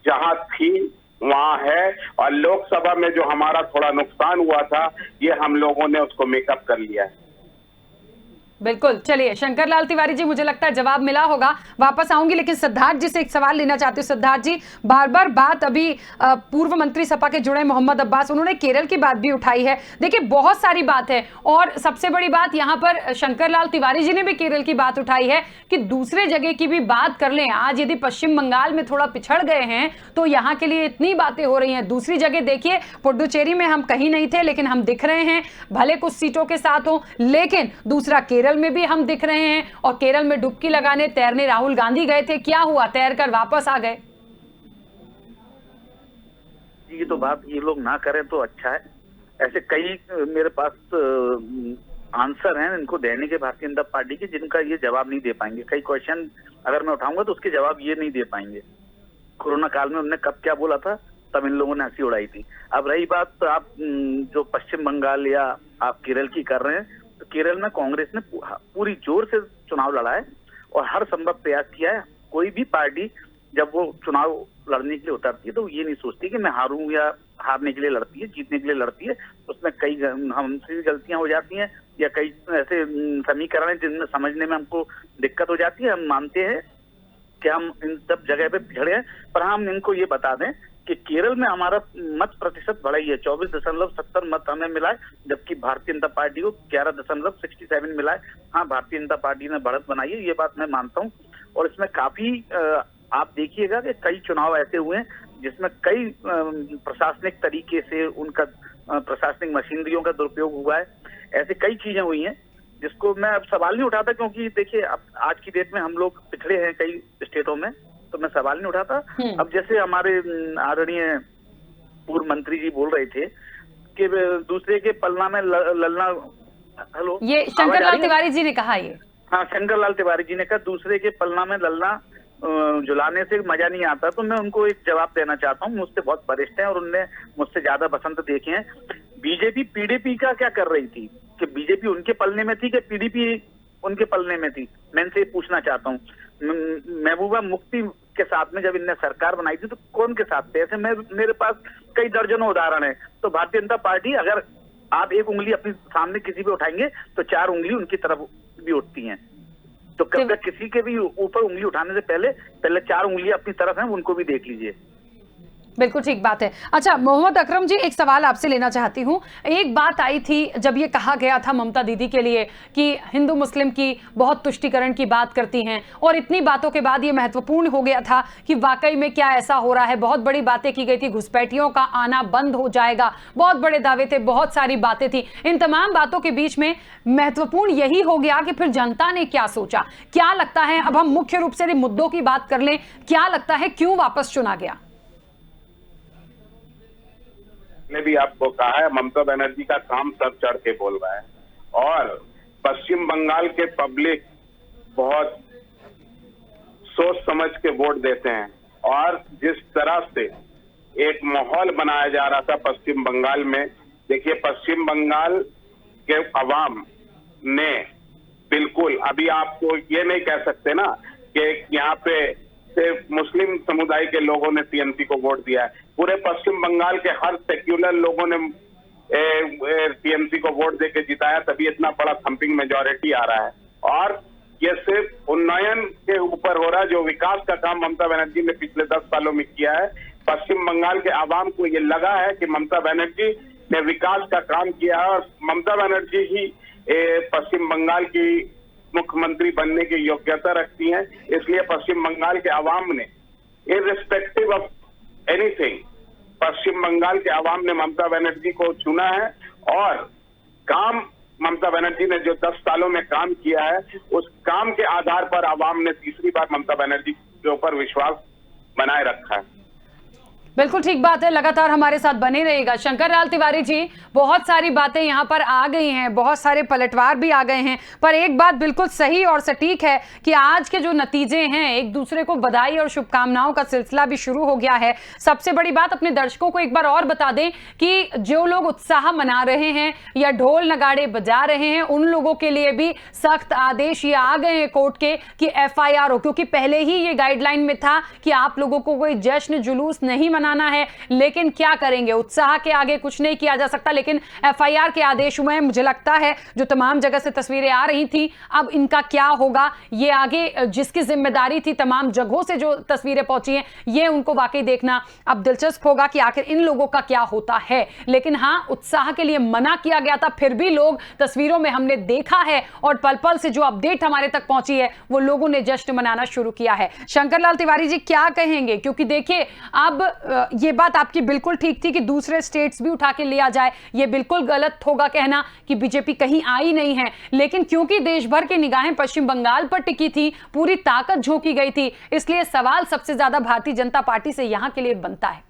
[SPEAKER 6] जहां थी वहां है, और लोकसभा में जो हमारा थोड़ा नुकसान हुआ था, ये हम लोगों ने उसको मेकअप कर लिया है।
[SPEAKER 1] बिल्कुल, चलिए शंकर लाल तिवारी जी, मुझे लगता है जवाब मिला होगा, वापस आऊंगी, लेकिन सिद्धार्थ जी से एक सवाल लेना चाहती हूँ। सिद्धार्थ जी, बार बार बात अभी पूर्व मंत्री सपा के जुड़े मोहम्मद अब्बास, उन्होंने केरल की बात भी उठाई है। देखिए, बहुत सारी बात है, और सबसे बड़ी बात यहाँ पर शंकर लाल तिवारी जी ने भी केरल की बात उठाई है कि दूसरे जगह की भी बात कर लें। आज यदि पश्चिम बंगाल में थोड़ा पिछड़ गए हैं तो यहाँ के लिए इतनी बातें हो रही हैं। दूसरी जगह देखिए, पुडुचेरी में हम कहीं नहीं थे, लेकिन हम दिख रहे हैं, भले कुछ सीटों के साथ हो, लेकिन दूसरा केरल में भी हम दिख रहे हैं। और केरल में डुबकी लगाने तैरने राहुल गांधी गए थे, क्या हुआ? तैरकर वापस आ गए।
[SPEAKER 3] ये तो बात ये लोग ना करें तो अच्छा है। ऐसे कई मेरे पास आंसर हैं इनको देने के भारतीय जनता पार्टी के, जिनका ये जवाब नहीं दे पाएंगे। कई क्वेश्चन अगर मैं उठाऊंगा तो उसके जवाब ये नहीं दे पाएंगे। कोरोना काल में उन्होंने कब क्या बोला था, तब इन लोगों ने हंसी उड़ाई थी। अब रही बात आप जो पश्चिम बंगाल या आप केरल की कर रहे हैं, तो केरल में कांग्रेस ने पूरी जोर से चुनाव लड़ा है और हर संभव प्रयास किया है। कोई भी पार्टी जब वो चुनाव लड़ने के लिए उतरती है तो ये नहीं सोचती कि मैं हारूं, या हारने के लिए लड़ती है, जीतने के लिए लड़ती है। उसमें कई हमसे भी गलतियां हो जाती हैं, या कई ऐसे समीकरण हैं जिनमें समझने में हमको दिक्कत हो जाती है। हम मानते हैं कि हम इन सब जगह पे पिछड़े हैं, पर हम इनको ये बता दें कि केरल में हमारा मत प्रतिशत बढ़ा ही है। 24.70 मत हमें मिला है, जबकि भारतीय जनता पार्टी को 11.67 मिला है। हाँ, भारतीय जनता पार्टी ने बढ़त बनाई है, ये बात मैं मानता हूँ। और इसमें काफी आप देखिएगा कि कई चुनाव ऐसे हुए हैं जिसमें कई प्रशासनिक तरीके से उनका प्रशासनिक मशीनरियों का दुरुपयोग हुआ है। ऐसे कई चीजें हुई हैं जिसको मैं अब सवाल नहीं उठाता, क्योंकि देखिए अब आज की डेट में हम लोग पिछड़े हैं कई स्टेटों में, तो मैं सवाल नहीं उठाता। अब जैसे हमारे आदरणीय पूर्व मंत्री जी बोल रहे थे कि दूसरे के पलना में ललना, हेलो,
[SPEAKER 1] ये शंकर लाल तिवारी जी ने कहा, ये
[SPEAKER 3] हाँ शंकर लाल तिवारी जी ने कहा दूसरे के पलना में ललना जुलाने से मजा नहीं आता। तो मैं उनको एक जवाब देना चाहता हूँ, मुझसे बहुत वरिष्ठ हैं और उनने मुझसे ज्यादा बसंत देखे हैं। बीजेपी पीडीपी का क्या कर रही थी, कि बीजेपी उनके पलने में थी कि पीडीपी उनके पलने में थी? मैं इनसे पूछना चाहता हूँ। महबूबा मुफ्ती के साथ में जब इनने सरकार बनाई थी तो कौन के साथ थे? ऐसे मेरे पास कई दर्जनों उदाहरण है। तो भारतीय जनता पार्टी, अगर आप एक उंगली अपने सामने किसी पे उठाएंगे तो 4 उंगली उनकी तरफ भी उठती हैं। तो कब तक किसी के भी ऊपर उंगली उठाने से पहले 4 उंगली अपनी तरफ हैं, उनको भी देख लीजिए।
[SPEAKER 1] बिल्कुल ठीक बात है। अच्छा मोहम्मद अकरम जी, एक सवाल आपसे लेना चाहती हूँ। एक बात आई थी जब ये कहा गया था ममता दीदी के लिए कि हिंदू मुस्लिम की बहुत तुष्टीकरण की बात करती हैं, और इतनी बातों के बाद ये महत्वपूर्ण हो गया था कि वाकई में क्या ऐसा हो रहा है। बहुत बड़ी बातें की गई थी, घुसपैठियों का आना बंद हो जाएगा, बहुत बड़े दावे थे, बहुत सारी बातें थी। इन तमाम बातों के बीच में महत्वपूर्ण यही हो गया कि फिर जनता ने क्या सोचा। क्या लगता है, अब हम मुख्य रूप से मुद्दों की बात कर लें, क्या लगता है क्यों वापस चुना गया?
[SPEAKER 6] ने भी आपको कहा है, ममता बनर्जी का काम सब चढ़ के बोल रहा है, और पश्चिम बंगाल के पब्लिक बहुत सोच समझ के वोट देते हैं। और जिस तरह से एक माहौल बनाया जा रहा था पश्चिम बंगाल में, देखिए पश्चिम बंगाल के अवाम ने बिल्कुल, अभी आपको ये नहीं कह सकते ना कि यहाँ पे सिर्फ मुस्लिम समुदाय के लोगों ने टीएमसी को वोट दिया है। पूरे पश्चिम बंगाल के हर सेक्युलर लोगों ने टीएमसी को वोट देके जिताया, तभी इतना बड़ा थंपिंग मेजॉरिटी आ रहा है। और ये सिर्फ उन्नयन के ऊपर हो रहा है, जो विकास का काम ममता बनर्जी ने पिछले 10 सालों में किया है। पश्चिम बंगाल के आवाम को ये लगा है कि ममता बनर्जी ने विकास का काम किया है, और ममता बनर्जी ही पश्चिम बंगाल की मुख्यमंत्री बनने की योग्यता रखती हैं। इसलिए पश्चिम बंगाल के आवाम ने इररिस्पेक्टिव ऑफ एनीथिंग, पश्चिम बंगाल के आवाम ने ममता बनर्जी को चुना है। और काम ममता बनर्जी ने जो 10 सालों में काम किया है, उस काम के आधार पर आवाम ने तीसरी बार ममता बनर्जी के ऊपर विश्वास बनाए रखा है।
[SPEAKER 1] बिल्कुल ठीक बात है, लगातार हमारे साथ बने रहेगा। शंकर लाल तिवारी जी, बहुत सारी बातें यहाँ पर आ गई हैं, बहुत सारे पलटवार भी आ गए हैं, पर एक बात बिल्कुल सही और सटीक है कि आज के जो नतीजे हैं, एक दूसरे को बधाई और शुभकामनाओं का सिलसिला भी शुरू हो गया है। सबसे बड़ी बात, अपने दर्शकों को एक बार और बता दें कि जो लोग उत्साह मना रहे हैं या ढोल नगाड़े बजा रहे हैं, उन लोगों के लिए भी सख्त आदेश ये आ गए हैं कोर्ट के कि FIR हो, क्योंकि पहले ही ये गाइडलाइन में था कि आप लोगों को कोई जश्न जुलूस नहीं मनाना है। लेकिन क्या करेंगे, उत्साह के आगे कुछ नहीं किया जा सकता। लेकिन FIR के आदेश हुए हैं। मुझे लगता है जो तमाम जगह से तस्वीरें आ रही थी, अब इनका क्या होगा, ये आगे जिसकी जिम्मेदारी थी, तमाम जगहों से जो तस्वीरें पहुंची हैं, ये उनको वाकई देखना अब दिलचस्प होगा कि आखिर इन लोगों का क्या होता है। लेकिन हाँ, उत्साह के लिए मना किया गया था, फिर भी लोग, तस्वीरों में हमने देखा है और पल पल से जो अपडेट हमारे तक पहुंची है, वो लोगों ने जश्न मनाना शुरू किया है। शंकर लाल तिवारी जी, क्या कहेंगे? क्योंकि देखिए, अब ये बात आपकी बिल्कुल ठीक थी कि दूसरे स्टेट्स भी उठा के लिया जाए, ये बिल्कुल गलत होगा कहना कि बीजेपी कहीं आई नहीं है। लेकिन क्योंकि देश भर की निगाहें पश्चिम बंगाल पर टिकी थी, पूरी ताकत झोंकी गई थी, इसलिए सवाल सबसे ज्यादा भारतीय जनता पार्टी से यहां के लिए बनता है।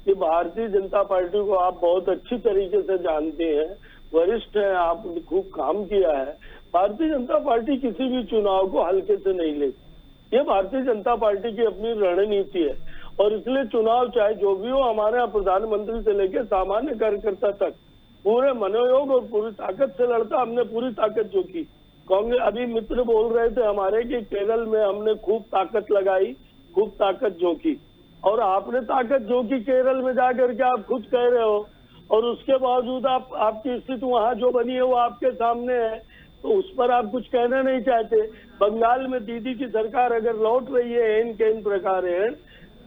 [SPEAKER 5] कि भारतीय जनता पार्टी को आप बहुत अच्छी तरीके से जानते हैं, वरिष्ठ हैं, आपने खूब काम किया है। भारतीय जनता पार्टी किसी भी चुनाव को हल्के से नहीं लेती, ये भारतीय जनता पार्टी की अपनी रणनीति है। और इसलिए चुनाव चाहे जो भी हो, हमारे यहाँ प्रधानमंत्री से लेकर सामान्य कार्यकर्ता तक पूरे मनोयोग और पूरी ताकत से लड़ता। हमने पूरी ताकत जो की, कांग्रेस, अभी मित्र बोल रहे थे हमारे कि केरल में हमने खूब ताकत लगाई, खूब ताकत झोंकी, और आपने ताकत झोंकी केरल में जाकर के आप खुद कह रहे हो, और उसके बावजूद आपकी स्थिति वहाँ जो बनी है वो आपके सामने है, तो उस पर आप कुछ कहना नहीं चाहते। बंगाल में दीदी की सरकार अगर लौट रही है इन के इन प्रकार है,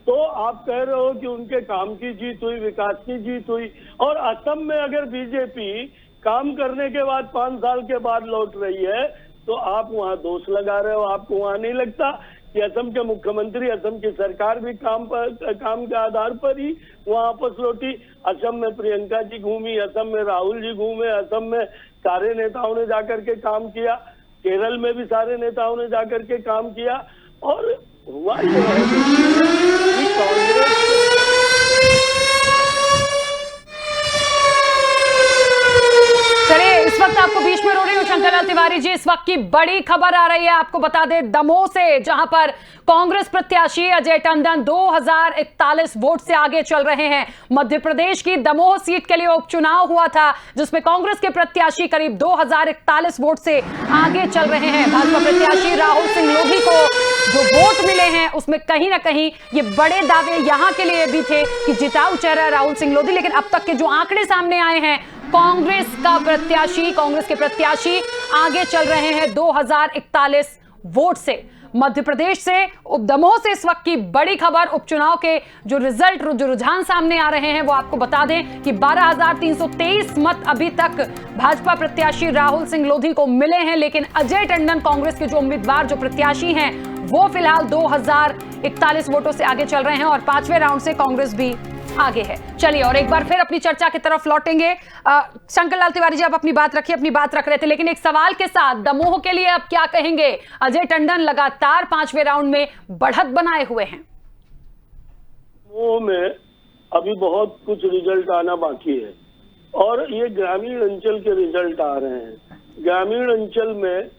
[SPEAKER 5] तो आप कह रहे हो कि उनके काम की जीत हुई, विकास की जीत हुई। और असम में अगर बीजेपी काम करने के बाद 5 साल के बाद लौट रही है, तो आप वहाँ दोष लगा रहे हो। आपको वहाँ नहीं लगता कि असम के मुख्यमंत्री, असम की सरकार भी काम के आधार पर ही वहाँ वापस लौटी? असम में प्रियंका जी घूमी, असम में राहुल जी घूमे, असम में सारे नेताओं ने जाकर के काम किया, केरल में भी सारे नेताओं ने जाकर के काम किया। और हुआ ये है कि कांग्रेस,
[SPEAKER 1] चलिए इस वक्त आपको बीच में रो रही हूं शंकर लाल तिवारी जी, इस वक्त की बड़ी खबर आ रही है, आपको बता दें दमोह से, जहां पर कांग्रेस प्रत्याशी अजय टंडन 2041 वोट से आगे चल रहे हैं। मध्य प्रदेश की दमोह सीट के लिए उपचुनाव हुआ था, जिसमें कांग्रेस के प्रत्याशी करीब 2041 वोट से आगे चल रहे हैं। भाजपा प्रत्याशी राहुल सिंह लोधी को जो वोट मिले हैं, उसमें कहीं ना कहीं ये बड़े दावे यहां के लिए भी थे कि जिताऊ चेहरा राहुल सिंह लोधी, लेकिन अब तक के जो आंकड़े सामने आए हैं, कांग्रेस के प्रत्याशी आगे चल रहे हैं 2041 वोट से। मध्य प्रदेश से दमोह से इस वक्त की बड़ी खबर, उपचुनाव के जो रिजल्ट, जो रुझान सामने आ रहे हैं वो आपको बता दें कि 12,323 मत अभी तक भाजपा प्रत्याशी राहुल सिंह लोधी को मिले हैं, लेकिन अजय टंडन कांग्रेस के जो उम्मीदवार, जो प्रत्याशी हैं, वो फिलहाल 2041 वोटों से आगे चल रहे हैं और 5वें राउंड से कांग्रेस भी आगे है। चलिए और एक बार फिर अपनी चर्चा की तरफ लौटेंगे। शंकर लाल तिवारी जी, आप अपनी बात रखिए, अपनी बात रख रहे थे, लेकिन एक सवाल के साथ, दमोह के लिए अब क्या कहेंगे? अजय टंडन लगातार 5वें राउंड में बढ़त बनाए हुए हैं।
[SPEAKER 5] दमोह में अभी बहुत कुछ रिजल्ट आना बाकी है और ये ग्रामीण अंचल के रिजल्ट आ रहे हैं। ग्रामीण अंचल में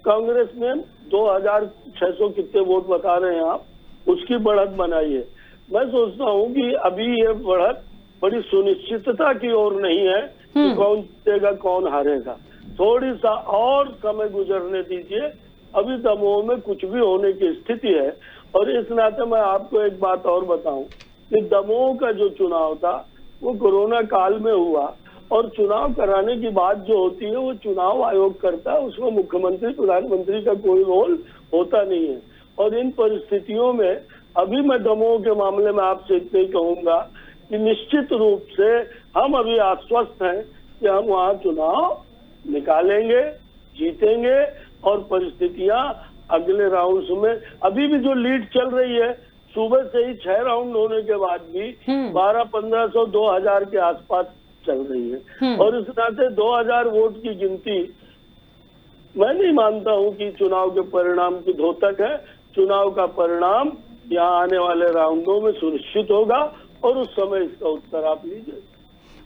[SPEAKER 5] कांग्रेस ने 2600 कितने वोट बता रहे हैं आप, उसकी बढ़त बनाई है। मैं सोचता हूं कि अभी ये बढ़त बड़ी सुनिश्चितता की ओर नहीं है कि कौन जीतेगा कौन हारेगा। थोड़ी सा और समय गुजरने दीजिए, अभी दमोह में कुछ भी होने की स्थिति है। और इस नाते मैं आपको एक बात और बताऊं कि दमोह का जो चुनाव था वो कोरोना काल में हुआ और चुनाव कराने की बात जो होती है वो चुनाव आयोग करता है, उसमें मुख्यमंत्री प्रधानमंत्री का कोई रोल होता नहीं है। और इन परिस्थितियों में अभी मैं दमोह के मामले में आपसे इतना ही कहूंगा कि निश्चित रूप से हम अभी आश्वस्त हैं कि हम वहां चुनाव निकालेंगे, जीतेंगे और परिस्थितियां अगले राउंड में, अभी भी जो लीड चल रही है, सुबह से ही 6 राउंड होने के बाद भी 1200-1500 2000 के आसपास चल रही है। और इस नाते 2000 वोट की गिनती मैं नहीं मानता हूं कि चुनाव के परिणाम की धोतक है। चुनाव का परिणाम यहाँ आने वाले राउंडों में सुनिश्चित होगा और उस समय इसका उत्तर आप लीजिए।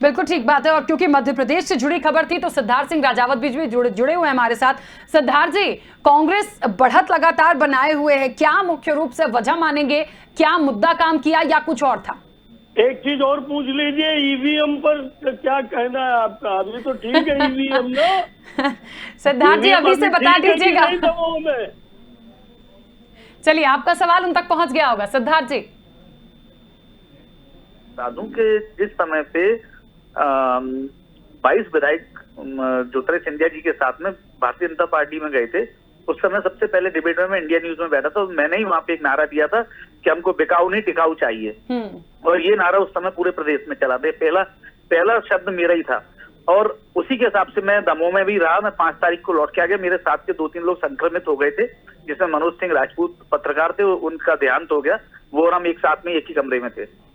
[SPEAKER 1] बिल्कुल ठीक बात है। और क्योंकि मध्य प्रदेश से जुड़ी खबर थी तो सिद्धार्थ सिंह राजावत भी जुड़े हुए हैं हमारे साथ। सिद्धार्थ जी, कांग्रेस बढ़त लगातार बनाए हुए है, क्या मुख्य रूप से वजह मानेंगे? क्या मुद्दा काम किया या कुछ और था?
[SPEAKER 5] एक चीज और पूछ लीजिए, ईवीएम पर क्या कहना है आपका? अभी तो ठीक है ईवीएम ना।
[SPEAKER 1] सिद्धार्थ जी अभी से बता दीजिएगा। चलिए, आपका सवाल उन तक पहुंच गया होगा। सिद्धार्थ जी,
[SPEAKER 7] साधु के जिस समय पे 22 विधायक ज्योतिरादित्य सिंधिया जी के साथ में भारतीय जनता पार्टी में गए थे, उस समय सबसे पहले डिबेट में मैं इंडिया न्यूज में बैठा था और मैंने ही वहां पे एक नारा दिया था कि हमको बिकाऊ नहीं टिकाऊ चाहिए। और ये नारा उस समय पूरे प्रदेश में चला था। पहला शब्द मेरा ही था और उसी के हिसाब से मैं दमोह में भी रहा। मैं 5 तारीख को लौट के आ गया। मेरे साथ के 2-3 लोग संक्रमित हो गए थे, जिसमें मनोज सिंह राजपूत पत्रकार थे, उनका देहांत हो गया। वो और हम एक साथ में एक ही कमरे में थे।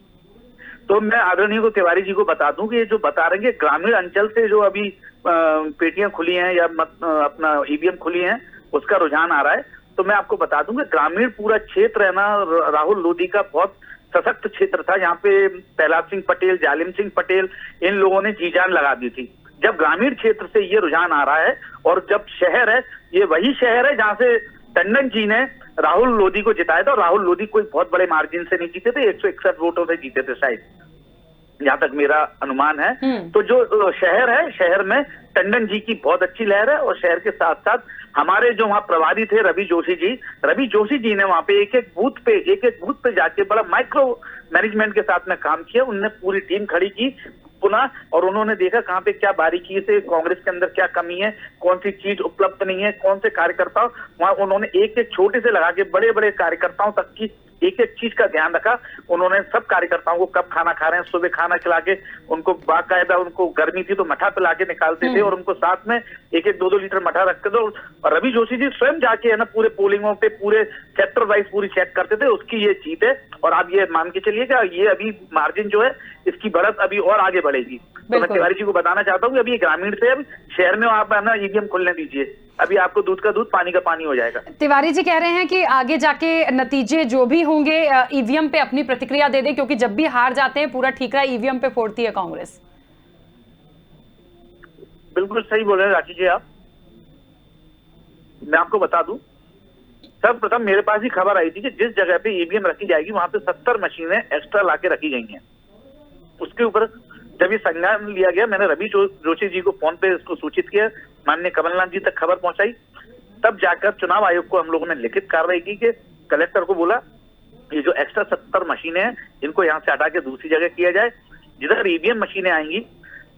[SPEAKER 7] तो मैं आदरणीय को तिवारी जी को बता दूं कि ये जो बता रहे हैं ग्रामीण अंचल से जो अभी पेटियां खुली हैं या अपना ईवीएम खुली हैं, उसका रुझान आ रहा है। तो मैं आपको बता दूं कि ग्रामीण पूरा क्षेत्र है ना, राहुल लोधी का बहुत सशक्त क्षेत्र था। यहाँ पे प्रहलाद सिंह पटेल, जालिम सिंह पटेल, इन लोगों ने जी जान लगा दी थी। जब ग्रामीण क्षेत्र से ये रुझान आ रहा है और जब शहर है, ये वही शहर है जहाँ से टंडन जी ने राहुल लोधी को जिताया था। और राहुल लोधी कोई बहुत बड़े मार्जिन से नहीं जीते थे, 161 वोटों से जीते थे शायद, जहां तक मेरा अनुमान है। तो जो शहर है, शहर में टंडन जी की बहुत अच्छी लहर है। और शहर के साथ साथ हमारे जो वहाँ प्रभारी थे रवि जोशी जी ने वहाँ पे एक एक बूथ पे जाके बड़ा माइक्रो मैनेजमेंट के साथ में काम किया। उनने पूरी टीम खड़ी की पुनः और उन्होंने देखा कहाँ पे क्या बारीकी से कांग्रेस के अंदर क्या कमी है, कौन सी चीज उपलब्ध नहीं है, कौन से कार्यकर्ता, वहां उन्होंने एक एक छोटे से लगा के बड़े बड़े कार्यकर्ताओं तक की एक एक चीज का ध्यान रखा। उन्होंने सब कार्यकर्ताओं को कब खाना खा रहे हैं, सुबह खाना खिला के उनको बाकायदा, उनको गर्मी थी तो मठा पिला के निकालते थे और उनको साथ में 1-2 लीटर मठा रखते थे। और रवि जोशी जी स्वयं जाके है ना पूरे पोलिंगों पे पूरे सेक्टर वाइज पूरी चेक करते थे। उसकी ये जीत है। और आप ये मान के चलिएगा ये अभी मार्जिन जो है इसकी बढ़त अभी और आगे बढ़ेगी। तो मैं तिवारी जी को बताना चाहता हूँ कि अभी ग्रामीण से अब शहर में आप है ना ईवीएम खोलने दीजिए, अभी आपको दूध का दूध पानी का पानी हो जाएगा।
[SPEAKER 1] तिवारी जी कह रहे हैं कि आगे जाके नतीजे जो भी होंगे ईवीएम पे अपनी प्रतिक्रिया दे दें, क्योंकि जब भी हार जाते हैं पूरा ठीकरा ईवीएम पे फोड़ती है कांग्रेस।
[SPEAKER 7] बिल्कुल सही बोल रहे हैं राखी जी आप। मैं आपको बता दूं, सर्वप्रथम मेरे पास ही खबर आई थी कि जिस जगह पे ईवीएम रखी जाएगी वहां पे 70 मशीनें एक्स्ट्रा लाके रखी गई हैं। उसके ऊपर जब ये संज्ञान लिया गया, मैंने रवि जोशी जी को फोन पे इसको सूचित किया, माननीय कमलनाथ जी तक खबर पहुंचाई, तब जाकर चुनाव आयोग को हम लोगों ने लिखित कार्रवाई की कि कलेक्टर को बोला ये जो एक्स्ट्रा 70 मशीनें हैं इनको यहाँ से हटा के दूसरी जगह किया जाए जिधर ईवीएम मशीनें आएंगी।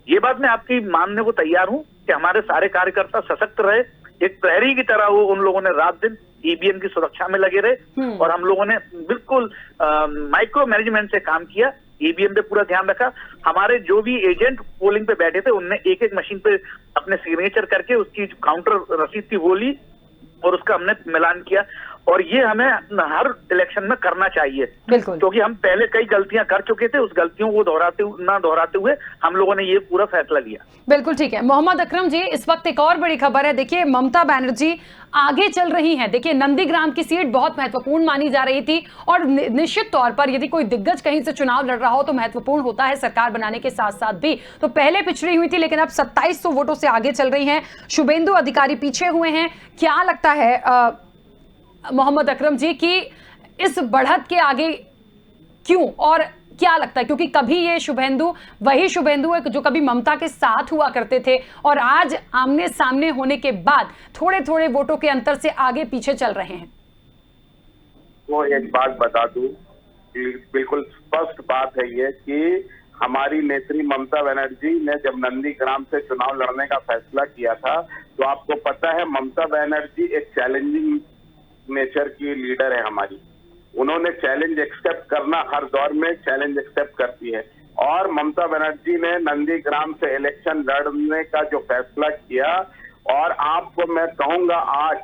[SPEAKER 7] ये बात मैं आपकी मानने को तैयार हूँ कि हमारे सारे कार्यकर्ता सशक्त रहे, एक प्रहरी की तरह वो उन लोगों ने रात दिन ईवीएम की सुरक्षा में लगे रहे और हम लोगों ने बिल्कुल माइक्रो मैनेजमेंट से काम किया, ईवीएम पे पूरा ध्यान रखा। हमारे जो भी एजेंट पोलिंग पे बैठे थे उनने एक एक मशीन पे अपने सिग्नेचर करके उसकी जो काउंटर रसीद थी वो ली और उसका हमने मिलान किया। और ये हमें हर इलेक्शन में करना चाहिए,
[SPEAKER 1] बिल्कुल,
[SPEAKER 7] क्योंकि हम पहले कई गलतियां कर चुके थे, उस गलतियों को दोहराते हुए हम लोगों ने ये पूरा फैसला लिया।
[SPEAKER 1] बिल्कुल ठीक है। मोहम्मद अकरम जी, इस वक्त एक और बड़ी खबर है। देखिए, ममता बनर्जी आगे चल रही हैं। देखिए, नंदीग्राम की सीट बहुत महत्वपूर्ण मानी जा रही थी और निश्चित तौर पर यदि कोई दिग्गज कहीं से चुनाव लड़ रहा हो तो महत्वपूर्ण होता है सरकार बनाने के साथ साथ भी। तो पहले पिछड़ी हुई थी लेकिन अब 2700 वोटों से आगे चल रही हैं। शुभेंदु अधिकारी पीछे हुए हैं। क्या लगता है मोहम्मद अकरम जी कि इस बढ़त के आगे क्यों, और क्या लगता है, क्योंकि कभी ये शुभेंदु वही शुभेंदु है जो कभी ममता के साथ हुआ करते थे और आज आमने सामने होने के बाद थोड़े थोड़े वोटों के अंतर से आगे पीछे चल रहे हैं?
[SPEAKER 6] वो एक बात बता दूं, बिल्कुल स्पष्ट बात है ये कि हमारी नेत्री ममता बनर्जी ने जब नंदीग्राम से चुनाव लड़ने का फैसला किया था तो आपको पता है ममता बनर्जी एक चैलेंजिंग नेचर की लीडर है हमारी। उन्होंने चैलेंज एक्सेप्ट करना, हर दौर में चैलेंज एक्सेप्ट करती है और ममता बनर्जी ने नंदीग्राम से इलेक्शन लड़ने का जो फैसला किया, और आपको मैं कहूंगा आज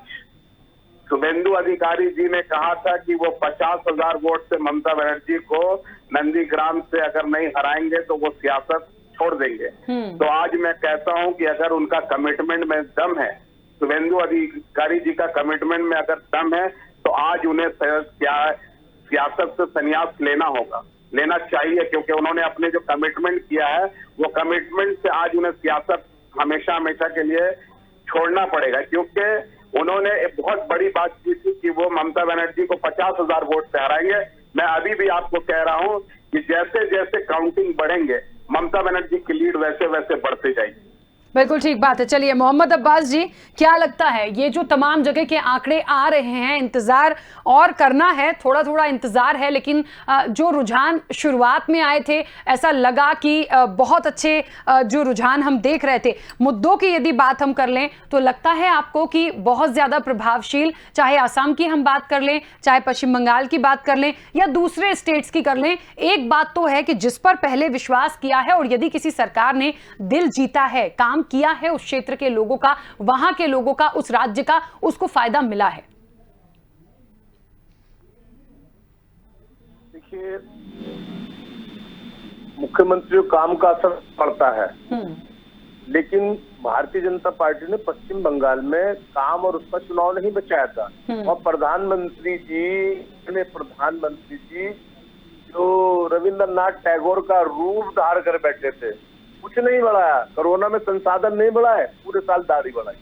[SPEAKER 6] शुभेंदु अधिकारी जी ने कहा था कि वो 50,000 वोट से ममता बनर्जी को नंदीग्राम से अगर नहीं हराएंगे तो वो सियासत छोड़ देंगे। तो आज मैं कहता हूं कि अगर उनका कमिटमेंट में दम है, शुभेंदु अधिकारी जी का कमिटमेंट में अगर दम है तो आज उन्हें सियासत से संन्यास लेना चाहिए, क्योंकि उन्होंने अपने जो कमिटमेंट किया है वो कमिटमेंट से आज उन्हें सियासत हमेशा हमेशा के लिए छोड़ना पड़ेगा। क्योंकि उन्होंने एक बहुत बड़ी बात की थी कि वो ममता बनर्जी को 50,000 वोट से हराएंगे। मैं अभी भी आपको कह रहा हूं कि जैसे जैसे काउंटिंग बढ़ेंगे ममता बनर्जी की लीड वैसे वैसे बढ़ती जाएगी।
[SPEAKER 1] बिल्कुल ठीक बात है। चलिए मोहम्मद अब्बास जी, क्या लगता है ये जो तमाम जगह के आंकड़े आ रहे हैं, इंतजार और करना है, थोड़ा थोड़ा इंतजार है, लेकिन जो रुझान शुरुआत में आए थे ऐसा लगा कि बहुत अच्छे जो रुझान हम देख रहे थे। मुद्दों की यदि बात हम कर लें तो लगता है आपको कि बहुत ज्यादा प्रभावशील, चाहे आसाम की हम बात कर लें, चाहे पश्चिम बंगाल की बात कर लें या दूसरे स्टेट्स की कर लें, एक बात तो है कि जिस पर पहले विश्वास किया है और यदि किसी सरकार ने दिल जीता है, काम किया है उस क्षेत्र के लोगों का, वहां के लोगों का, उस राज्य का, उसको फायदा मिला है।
[SPEAKER 4] देखिए, मुख्यमंत्री काम का असर पड़ता है, लेकिन भारतीय जनता पार्टी ने पश्चिम बंगाल में काम और उसका चुनाव नहीं बचाया था। और प्रधानमंत्री जी जो रविंद्रनाथ टैगोर का रूप धार कर बैठे थे, कुछ नहीं बढ़ाया, कोरोना में संसाधन नहीं बढ़ाए, पूरे साल दाढ़ी बढ़ाई,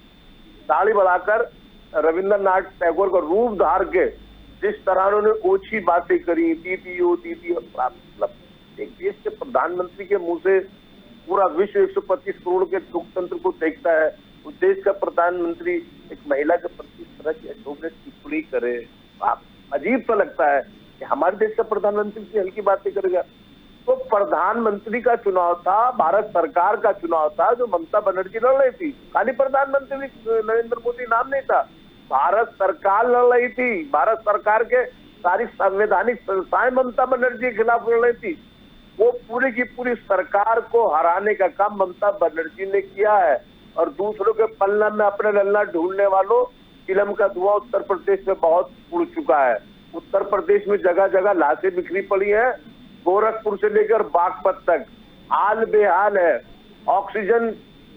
[SPEAKER 4] दाढ़ी बढ़ाकर रविंद्रनाथ टैगोर का रूप धार के जिस तरह उन्होंने ओछी बातें करी, दीदी मतलब एक देश के प्रधानमंत्री के मुंह से पूरा विश्व 125 करोड़ के लोकतंत्र को देखता है, उस देश का प्रधानमंत्री एक महिला के प्रति इस तरह की अशोभनीय टिप्पणी करे, आप अजीब सा लगता है कि हमारे देश का प्रधानमंत्री की हल्की बातें करेगा। तो प्रधानमंत्री का चुनाव था, भारत सरकार का चुनाव था, जो ममता बनर्जी लड़ रही थी। खाली प्रधानमंत्री नरेंद्र मोदी नाम नहीं था, भारत सरकार लड़ रही थी। भारत सरकार के सारी संवैधानिक संस्थाएं ममता बनर्जी के खिलाफ लड़ रही थी। वो पूरी की पूरी सरकार को हराने का काम ममता बनर्जी ने किया है। और दूसरों के पल्ला में अपने लल्ला ढूंढने वालों, फिल्म का धुआं उत्तर प्रदेश में बहुत उड़ चुका है। उत्तर प्रदेश में जगह जगह लाशें बिखरी पड़ी है, गोरखपुर से लेकर बागपत तक हाल बेहाल है, ऑक्सीजन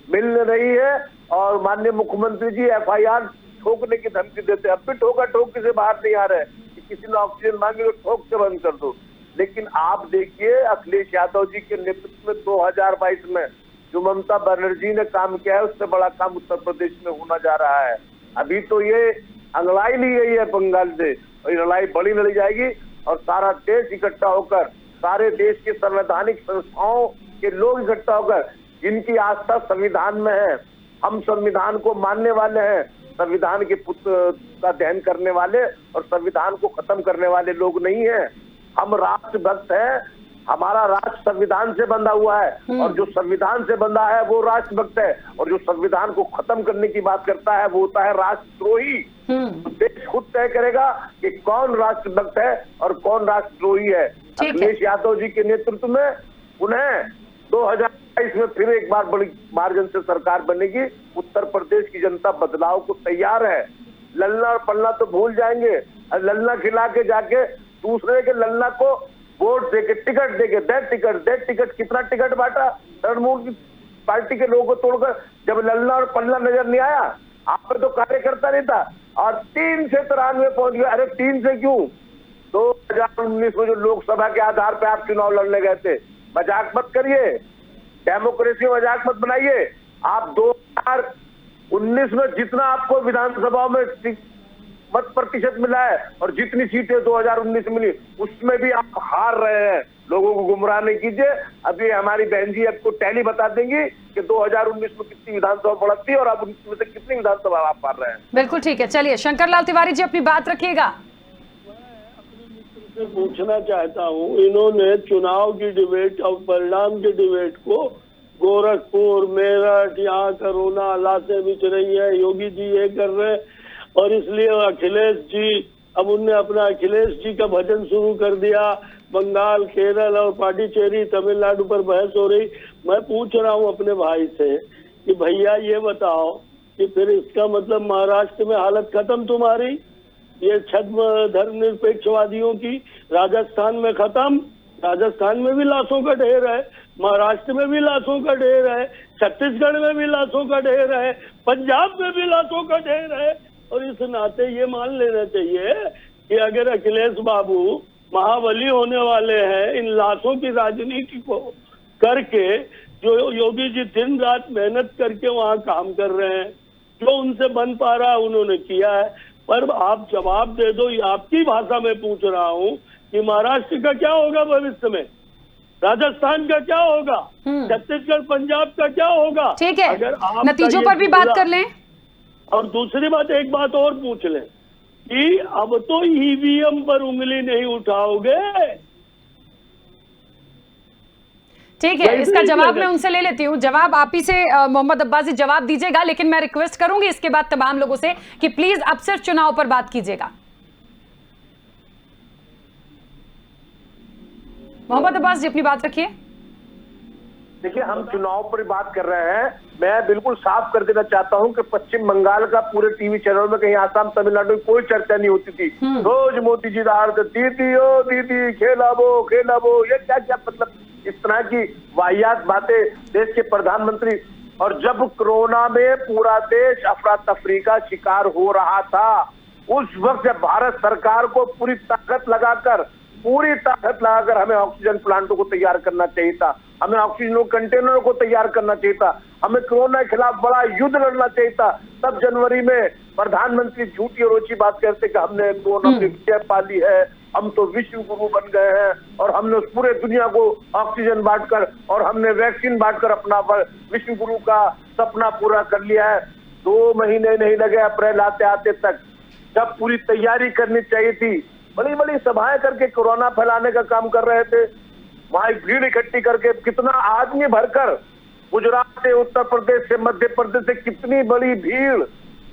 [SPEAKER 4] मिल रही है और माननीय मुख्यमंत्री जी FIR ठोकने की धमकी देते हैं। अब भी ठोका ठोकी से बाहर नहीं आ रहे कि किसी ने ऑक्सीजन मांगे तो ठोक के बंद कर दो। लेकिन आप देखिए अखिलेश यादव जी के नेतृत्व में 2022 में जो ममता बनर्जी ने काम किया है, उससे बड़ा काम उत्तर प्रदेश में होना जा रहा है। अभी तो ये अंगड़ाई ली गई है बंगाल से, और ये लड़ाई बड़ी लड़ी जाएगी और सारा देश इकट्ठा होकर, सारे देश के संवैधानिक संस्थाओं के लोग इकट्ठा होकर, जिनकी आस्था संविधान में है, हम संविधान को मानने वाले हैं, संविधान के पुत्र का अध्ययन करने वाले और संविधान को खत्म करने वाले लोग नहीं हैं। हम राष्ट्रभक्त हैं, हमारा राष्ट्र संविधान से बंधा हुआ है और जो संविधान से बंधा है वो राष्ट्रभक्त है, और जो संविधान को खत्म करने की बात करता है वो होता है राष्ट्रद्रोही। तो देश खुद तय करेगा कि कौन राष्ट्रभक्त है और कौन राष्ट्रद्रोही है। अखिलेश यादव जी के नेतृत्व में उन्हें 2022 में फिर एक बार बड़ी मार्जिन से सरकार बनेगी। उत्तर प्रदेश की जनता बदलाव को तैयार है। लल्ला और पल्ला तो भूल जाएंगे, लल्ला खिला के जाके दूसरे के लल्ला को वोट देके टिकट देके दे टिकट कितना टिकट बांटा तृणमूल की पार्टी के लोगों को तोड़कर, जब लल्ला और पल्ला नजर नहीं आया आप पे तो कार्यकर्ता नहीं था और 3 से 93 पहुंच गए। अरे 3 से क्यों, 2019 में जो लोकसभा के आधार पे आप चुनाव लड़ने गए थे, मजाक मत करिए, डेमोक्रेसी में मजाक मत बनाइए। आप 2019 में जितना आपको विधानसभा में मत प्रतिशत मिला है और जितनी सीटें 2019 में मिली उसमें भी आप हार रहे हैं। लोगों को गुमराह नहीं कीजिए। अभी हमारी बहन जी आपको टैली बता देंगी कि 2019 में कितनी विधानसभा बढ़त थी और अब उनमें से कितनी विधानसभा आप हार रहे हैं।
[SPEAKER 1] बिल्कुल ठीक है, चलिए शंकर लाल तिवारी जी अपनी बात रखिएगा।
[SPEAKER 5] से पूछना चाहता हूँ, इन्होंने चुनाव की डिबेट और परिणाम की डिबेट को गोरखपुर, मेरठ, यहाँ कोरोना लाशें बिछ रही है, योगी जी ये कर रहे हैं और इसलिए अखिलेश जी अब उनने अपना अखिलेश जी का भजन शुरू कर दिया। बंगाल, केरल और पांडिचेरी, तमिलनाडु पर बहस हो रही। मैं पूछ रहा हूँ अपने भाई से कि भैया ये बताओ कि फिर इसका मतलब महाराष्ट्र में हालत खत्म तुम्हारी, ये छद्म धर्मनिरपेक्षवादियों की, राजस्थान में खत्म, राजस्थान में भी लाशों का ढेर है, महाराष्ट्र में भी लाशों का ढेर है, छत्तीसगढ़ में भी लाशों का ढेर है, पंजाब में भी लाशों का ढेर है। और इस नाते ये मान लेना चाहिए कि अगर अखिलेश बाबू महाबली होने वाले हैं, इन लाशों की राजनीति को करके, जो योगी जी दिन रात मेहनत करके वहाँ काम कर रहे हैं, जो उनसे बन पा रहा है उन्होंने किया है। पर आप जवाब दे दो, आपकी भाषा में पूछ रहा हूँ कि महाराष्ट्र का क्या होगा भविष्य में, राजस्थान का क्या होगा, छत्तीसगढ़ पंजाब का क्या होगा।
[SPEAKER 1] ठीक है,
[SPEAKER 5] अगर आप
[SPEAKER 1] नतीजों पर भी बात कर लें।
[SPEAKER 5] और दूसरी बात, एक बात और पूछ लें कि अब तो ईवीएम पर उंगली नहीं उठाओगे।
[SPEAKER 1] ठीक है, इसका जवाब मैं उनसे ले लेती हूँ। जवाब आप ही से मोहम्मद अब्बास जी जवाब दीजिएगा, लेकिन मैं रिक्वेस्ट करूंगी इसके बाद तमाम लोगों से कि प्लीज अब सिर्फ चुनाव पर बात कीजिएगा। मोहम्मद अब्बास जी अपनी बात रखिए।
[SPEAKER 4] देखिए, हम चुनाव पर बात कर रहे हैं। मैं बिल्कुल साफ कर देना चाहता हूं कि पश्चिम बंगाल का पूरे टीवी चैनल में कहीं आसाम, तमिलनाडु में कोई चर्चा नहीं होती थी। रोज मोदी जी रहा थे, दीदी ओ दीदी खेलाबो, ये क्या क्या मतलब इस तरह की वाहियात बातें देश के प्रधानमंत्री। और जब कोरोना में पूरा देश अफरा तफरी का शिकार हो रहा था, उस वक्त जब भारत सरकार को पूरी ताकत लगाकर हमें ऑक्सीजन प्लांटों को तैयार करना चाहिए था, हमें ऑक्सीजन कंटेनरों को तैयार करना चाहिए था, हमें कोरोना के खिलाफ बड़ा युद्ध लड़ना चाहिए था। तब जनवरी में प्रधानमंत्री झूठी और ओछी बात करते कि हमने कोरोना की विजय पा ली है, हम तो विश्व गुरु बन गए हैं और हमने पूरे दुनिया को ऑक्सीजन बांटकर और हमने वैक्सीन बांटकर अपना विश्व गुरु का सपना पूरा कर लिया है। 2 महीने नहीं लगे अप्रैल आते आते तक, जब पूरी तैयारी करनी चाहिए थी। बड़ी बड़ी सभाएं करके कोरोना फैलाने का काम कर रहे थे, वहां भीड़ इकट्ठी करके कितना आदमी भरकर, गुजरात से, उत्तर प्रदेश से, मध्य प्रदेश से कितनी बड़ी भीड़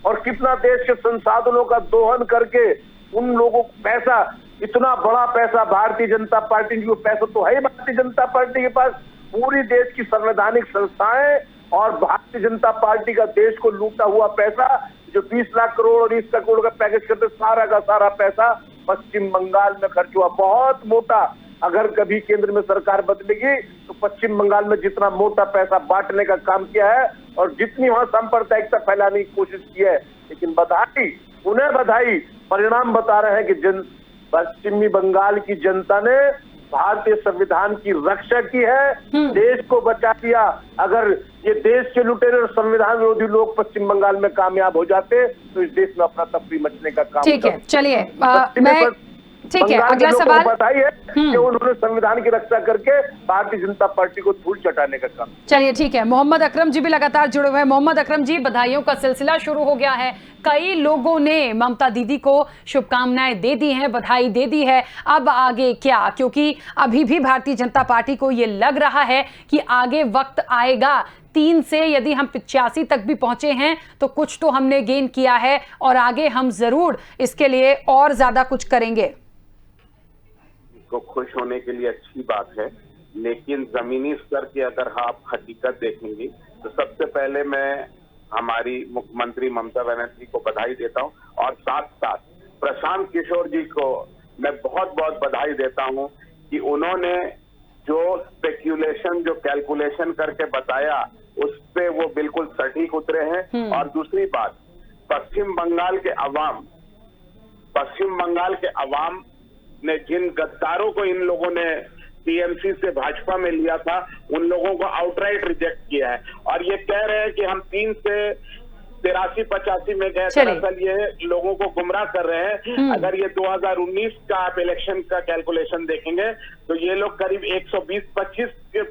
[SPEAKER 4] और कितना देश के संसाधनों का दोहन करके उन लोगों को पैसा, इतना बड़ा पैसा भारतीय जनता पार्टी की, पैसा तो है ही भारतीय जनता पार्टी के पास, पूरी देश की संवैधानिक संस्थाएं और भारतीय जनता पार्टी का देश को लूटा हुआ पैसा, जो 20 लाख करोड़ और 20 लाख करोड़ का पैकेज करते, सारा का सारा पैसा पश्चिम बंगाल में खर्च हुआ, बहुत मोटा। अगर कभी केंद्र में सरकार बदलेगी तो पश्चिम बंगाल में जितना मोटा पैसा बांटने का काम किया है और जितनी वहां सांप्रदायिकता फैलाने की कोशिश की है, लेकिन बधाई, उन्हें बधाई, परिणाम बता रहे हैं कि पश्चिमी बंगाल की जनता ने भारतीय संविधान की रक्षा की है, देश को बचा दिया। अगर ये देश के लुटेरे और संविधान विरोधी लोग पश्चिम बंगाल में कामयाब हो जाते तो इस देश में अपना तफरी मचने का काम।
[SPEAKER 1] ठीक है, चलिए ठीक है, अगला सवाल
[SPEAKER 4] बताइए कि उन्होंने संविधान की रक्षा करके भारतीय जनता पार्टी को धूल चटाने का काम।
[SPEAKER 1] चलिए ठीक है, मोहम्मद अकरम जी भी लगातार जुड़े हुए हैं। मोहम्मद अकरम जी, बधाइयों का सिलसिला शुरू हो गया है, कई लोगों ने ममता दीदी को शुभकामनाएं दे दी हैं, बधाई दे दी है। अब आगे क्या? क्योंकि अभी भी भारतीय जनता पार्टी को यह लग रहा है कि आगे वक्त आएगा। 3 से यदि हम 85 तक भी पहुंचे हैं तो कुछ तो हमने गेन किया है और आगे हम जरूर इसके लिए और ज्यादा कुछ करेंगे।
[SPEAKER 6] को खुश होने के लिए अच्छी बात है, लेकिन जमीनी स्तर की अगर आप हकीकत देखेंगे तो सबसे पहले मैं हमारी मुख्यमंत्री ममता बनर्जी को बधाई देता हूं और साथ साथ प्रशांत किशोर जी को मैं बहुत बहुत बधाई देता हूं कि उन्होंने जो स्पेक्यूलेशन, जो कैलकुलेशन करके बताया उस पे वो बिल्कुल सटीक उतरे हैं। और दूसरी बात, पश्चिम बंगाल के अवाम ने जिन गद्दारों को इन लोगों ने टीएमसी से भाजपा में लिया था, उन लोगों को आउटराइट रिजेक्ट किया है और ये कह रहे हैं कि हम 3 से 83-85 में गए। दरअसल ये लोगों को गुमराह कर रहे हैं। अगर ये 2019 का आप इलेक्शन का कैलकुलेशन देखेंगे तो ये लोग करीब 120-25 के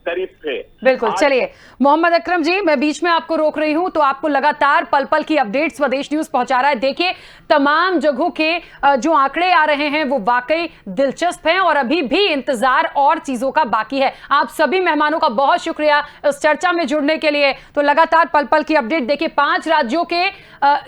[SPEAKER 6] करीब थे।
[SPEAKER 1] बिल्कुल। चलिए मोहम्मद अकरम जी, मैं बीच में आपको रोक रही हूं तो आपको लगातार पल पल की अपडेट स्वदेश न्यूज पहुंचा रहा है। देखिए, तमाम जगहों के जो आंकड़े आ रहे हैं वो वाकई दिलचस्प हैं और अभी भी इंतजार और चीजों का बाकी है। आप सभी मेहमानों का बहुत शुक्रिया इस चर्चा में जुड़ने के लिए। तो लगातार पल पल की अपडेट देखिए, 5 राज्यों के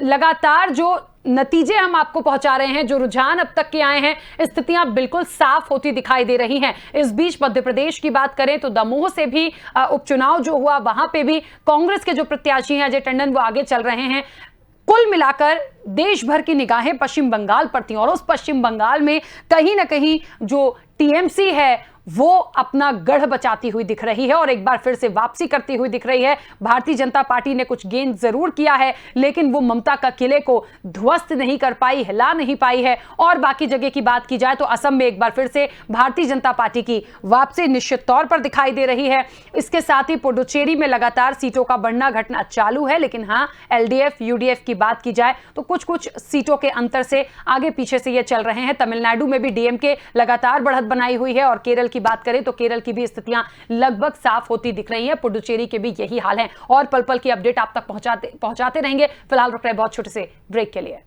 [SPEAKER 1] लगातार जो नतीजे हम आपको पहुंचा रहे हैं, जो रुझान अब तक के आए हैं, स्थितियां बिल्कुल साफ होती दिखाई दे रही हैं। इस बीच मध्य प्रदेश की बात करें तो दमोह से भी उपचुनाव जो हुआ वहां पे भी कांग्रेस के जो प्रत्याशी हैं अजय टंडन वो आगे चल रहे हैं। कुल मिलाकर देश भर की निगाहें पश्चिम बंगाल पर थी और उस पश्चिम बंगाल में कहीं ना कहीं जो टीएमसी है वो अपना गढ़ बचाती हुई दिख रही है और एक बार फिर से वापसी करती हुई दिख रही है। भारतीय जनता पार्टी ने कुछ गेंद जरूर किया है लेकिन वो ममता का किले को ध्वस्त नहीं कर पाई, हिला नहीं पाई है। और बाकी जगह की बात की जाए तो असम में एक बार फिर से भारतीय जनता पार्टी की वापसी निश्चित तौर पर दिखाई दे रही है। इसके साथ ही पुडुचेरी में लगातार सीटों का बढ़ना घटना चालू है, लेकिन हाँ, एलडीएफ यूडीएफ की बात की जाए तो कुछ कुछ सीटों के अंतर से आगे पीछे से ये चल रहे हैं। तमिलनाडु में भी डीएमके लगातार बढ़त बनाई हुई है और केरल की बात करें तो केरल की भी स्थितियां लगभग साफ होती दिख रही हैं। पुडुचेरी के भी यही हाल है और पल पल की अपडेट आप तक पहुंचाते रहेंगे। फिलहाल रुक रहे बहुत छोटे से ब्रेक के लिए।